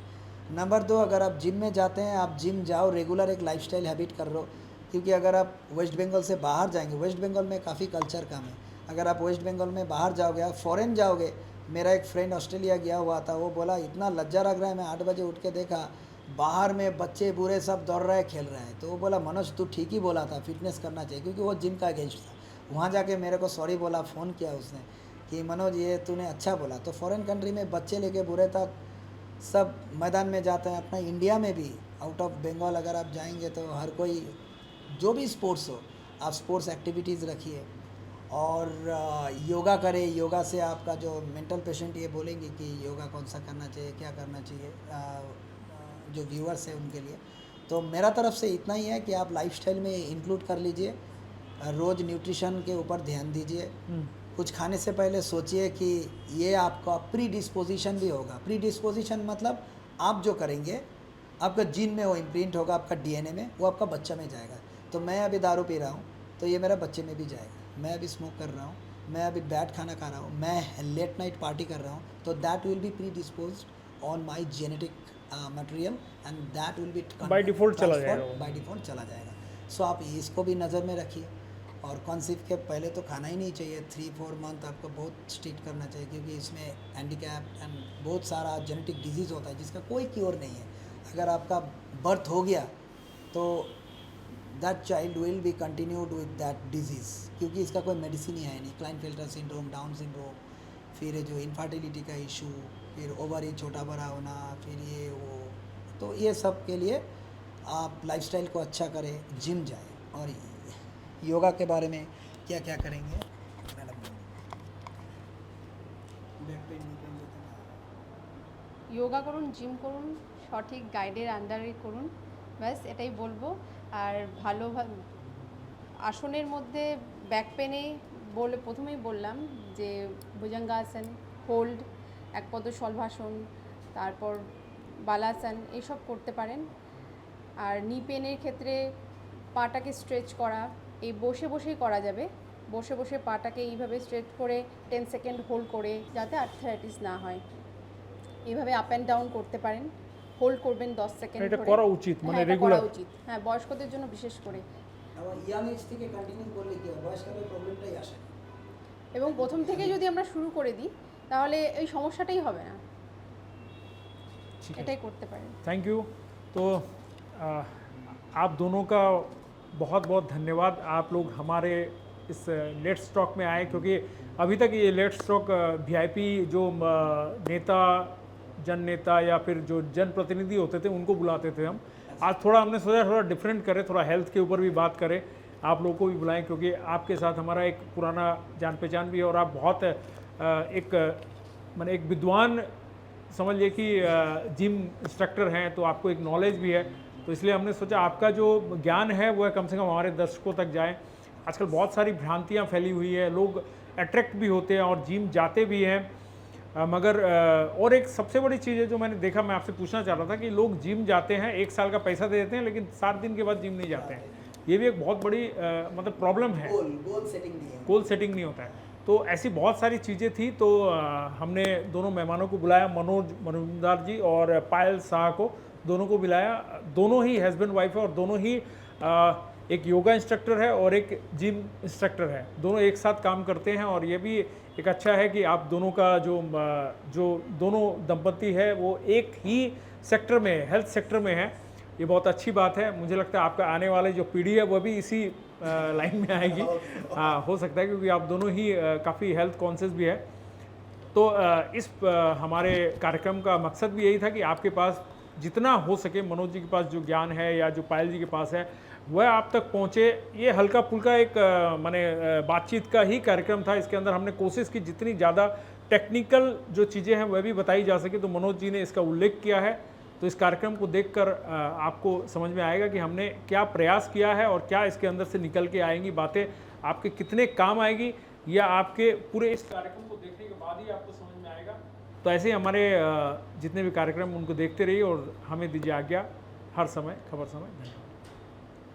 नंबर 2, अगर आप जिम में जाते हैं, आप जिम जाओ, रेगुलर एक लाइफस्टाइल हैबिट कर लो। क्योंकि अगर आप वेस्ट बंगाल से बाहर जाएंगे, वेस्ट बंगाल में काफ़ी कल्चर कम है, अगर आप वेस्ट बंगाल में बाहर जाओगे, आप फ़ॉरेन जाओगे। मेरा एक फ्रेंड ऑस्ट्रेलिया गया हुआ था, वो बोला इतना लज्जा लग रहा है, मैं 8 बजे उठ के देखा बाहर में बच्चे बूढ़े सब दौड़ रहे हैं, खेल रहे हैं। तो वो बोला मनोज तू ठीक ही बोला था, फिटनेस करना चाहिए, क्योंकि वो जिम का अगेंस्ट था। वहाँ जाके मेरे को सॉरी बोला, फ़ोन किया उसने कि मनोज ये तूने अच्छा बोला। तो फॉरेन कंट्री में बच्चे लेके बूढ़े तक सब मैदान में जाते हैं। अपना इंडिया में भी आउट ऑफ बंगाल अगर आप जाएंगे तो हर कोई जो भी स्पोर्ट्स हो, आप स्पोर्ट्स एक्टिविटीज़ रखिए और योगा करें। योगा से आपका जो मेंटल पेशेंट ये बोलेंगे कि योगा कौन सा करना चाहिए, क्या करना चाहिए, जो व्यूअर्स हैं उनके लिए। तो मेरा तरफ से इतना ही है कि आप लाइफस्टाइल में इंक्लूड कर लीजिए, रोज़ न्यूट्रिशन के ऊपर ध्यान दीजिए। कुछ खाने से पहले सोचिए कि ये आपका प्री डिस्पोजिशन भी होगा। प्री डिस्पोजिशन मतलब आप जो करेंगे आपका जीन में वो इम्प्रिंट होगा, आपका डीएनए में, वो आपका बच्चा में जाएगा। तो मैं अभी दारू पी रहा हूँ तो ये मेरा बच्चे में भी जाएगा। मैं अभी स्मोक कर रहा हूँ, मैं अभी बैड खाना खा रहा हूँ, मैं लेट नाइट पार्टी कर रहा हूँ, तो that will be pre dispose on my genetic material and that will be by default चला जाएगा, बाय डिफ़ॉल्ट चला जाएगा। सो आप इसको भी नज़र में रखिए। और कॉन्सीव के पहले तो खाना ही नहीं चाहिए, 3-4 मंथ आपको बहुत स्ट्रिक्ट करना चाहिए, क्योंकि इसमें हैंडीकैप एंड बहुत सारा जेनेटिक डिजीज़ होता है जिसका कोई क्योर नहीं है। अगर आपका बर्थ हो गया तो that child will be continued with that disease, क्योंकि इसका कोई मेडिसिन ही है नहीं। क्लाइनफेल्टर सिंड्रोम, डाउन सिंड्रोम, फिर जो इनफर्टिलिटी का इशू, फिर ओवरी छोटा बड़ा होना, फिर ये वो। तो ये सब के लिए आप लाइफस्टाइल को अच्छा करें, जिम जाएं। और योगा के बारे में क्या क्या करेंगे मैडम? যোগা করুন, জিম করুন, সঠিক গাইডের আন্ডারে করুন, ব্যাস এটাই বলবো। আর ভালো আসনের মধ্যে ব্যাক পেনে প্রথমেই বললাম যে ভুজঙ্গাসন, হোল্ড, একপদ শলভাসন, তারপর বালাসন, এইসব করতে পারেন। আর নি পেনের ক্ষেত্রে পাটাকে স্ট্রেচ করা, এই বসে বসেই করা যাবে। বসে বসে পাটাকে এইভাবে স্ট্রেচ করে 10 সেকেন্ড হোল্ড করে, যাতে আর্থ্রাইটিস না হয়। এইভাবে আপ অ্যান্ড ডাউন করতে পারেন, হোল্ড করবেন 10 সেকেন্ড এটা ধরে। করা উচিত, মানে হ্যাঁ, এটা রেগুলার করা উচিত। হ্যাঁ, বয়স্কদের জন্য বিশেষ করে। আবার ইয়াং এজ থেকে কন্টিনিউ করলে কি হয়, বয়সকালের প্রবলেমটাই আসে। এবং প্রথম থেকে যদি আমরা শুরু করে দিই তাহলে এই সমস্যাটাই হবে না। ठीक है, এটাই করতে পারেন। Thank you. तो आप दोनों का बहुत बहुत धन्यवाद। आप लोग हमारे इस लेट्स टॉक में आए, क्योंकि अभी तक ये लेट्स टॉक वीआईपी जो नेता, जन नेता या फिर जो जनप्रतिनिधि होते थे उनको बुलाते थे हम। आज थोड़ा हमने सोचा थोड़ा डिफरेंट करें, थोड़ा हेल्थ के ऊपर भी बात करें, आप लोगों को भी बुलाएं, क्योंकि आपके साथ हमारा एक पुराना जान पहचान भी है और आप बहुत एक विद्वान समझिए कि जिम इंस्ट्रक्टर हैं, तो आपको एक नॉलेज भी है। तो इसलिए हमने सोचा आपका जो ज्ञान है वो कम से कम हमारे दर्शकों तक जाए। आजकल बहुत सारी भ्रांतियाँ फैली हुई है, लोग अट्रैक्ट भी होते हैं और जिम जाते भी हैं, मगर और एक सबसे बड़ी चीज़ है जो मैंने देखा, मैं आपसे पूछना चाह रहा था कि लोग जिम जाते हैं, 1 साल का पैसा दे देते हैं, लेकिन 7 दिन के बाद जिम नहीं जाते हैं। ये भी एक बहुत बड़ी मतलब प्रॉब्लम है, गोल सेटिंग नहीं है। गोल सेटिंग नहीं होता है। तो ऐसी बहुत सारी चीज़ें थी, तो हमने दोनों मेहमानों को बुलाया, मनोज मजुमदार जी और पायल शाह को, दोनों को बुलाया। दोनों ही हस्बैंड वाइफ है और दोनों ही एक योगा इंस्ट्रक्टर है और एक जिम इंस्ट्रक्टर है, दोनों एक साथ काम करते हैं। और ये भी एक अच्छा है कि आप दोनों का जो दोनों दंपति है वो एक ही सेक्टर में, हेल्थ सेक्टर में है। ये बहुत अच्छी बात है। मुझे लगता है आपका आने वाले जो पीढ़ी है वो भी इसी लाइन में आएगी। हाँ, हो सकता है, क्योंकि आप दोनों ही काफ़ी हेल्थ कॉन्शियस भी है। तो इस हमारे कार्यक्रम का मकसद भी यही था कि आपके पास जितना हो सके, मनोज जी के पास जो ज्ञान है या जो पायल जी के पास है वह आप तक पहुँचे। ये हल्का फुल्का एक माने बातचीत का ही कार्यक्रम था। इसके अंदर हमने कोशिश की जितनी ज़्यादा टेक्निकल जो चीज़ें हैं वह भी बताई जा सके, तो मनोज जी ने इसका उल्लेख किया है। तो इस कार्यक्रम को देखकर आपको समझ में आएगा कि हमने क्या प्रयास किया है और क्या इसके अंदर से निकल के आएंगी बातें, आपके कितने काम आएगी, या आपके पूरे इस कार्यक्रम को देखने के बाद ही आपको समझ में आएगा। तो ऐसे ही हमारे जितने भी कार्यक्रम उनको देखते रहिए और हमें दीजिए आज्ञा। हर समय खबर समय।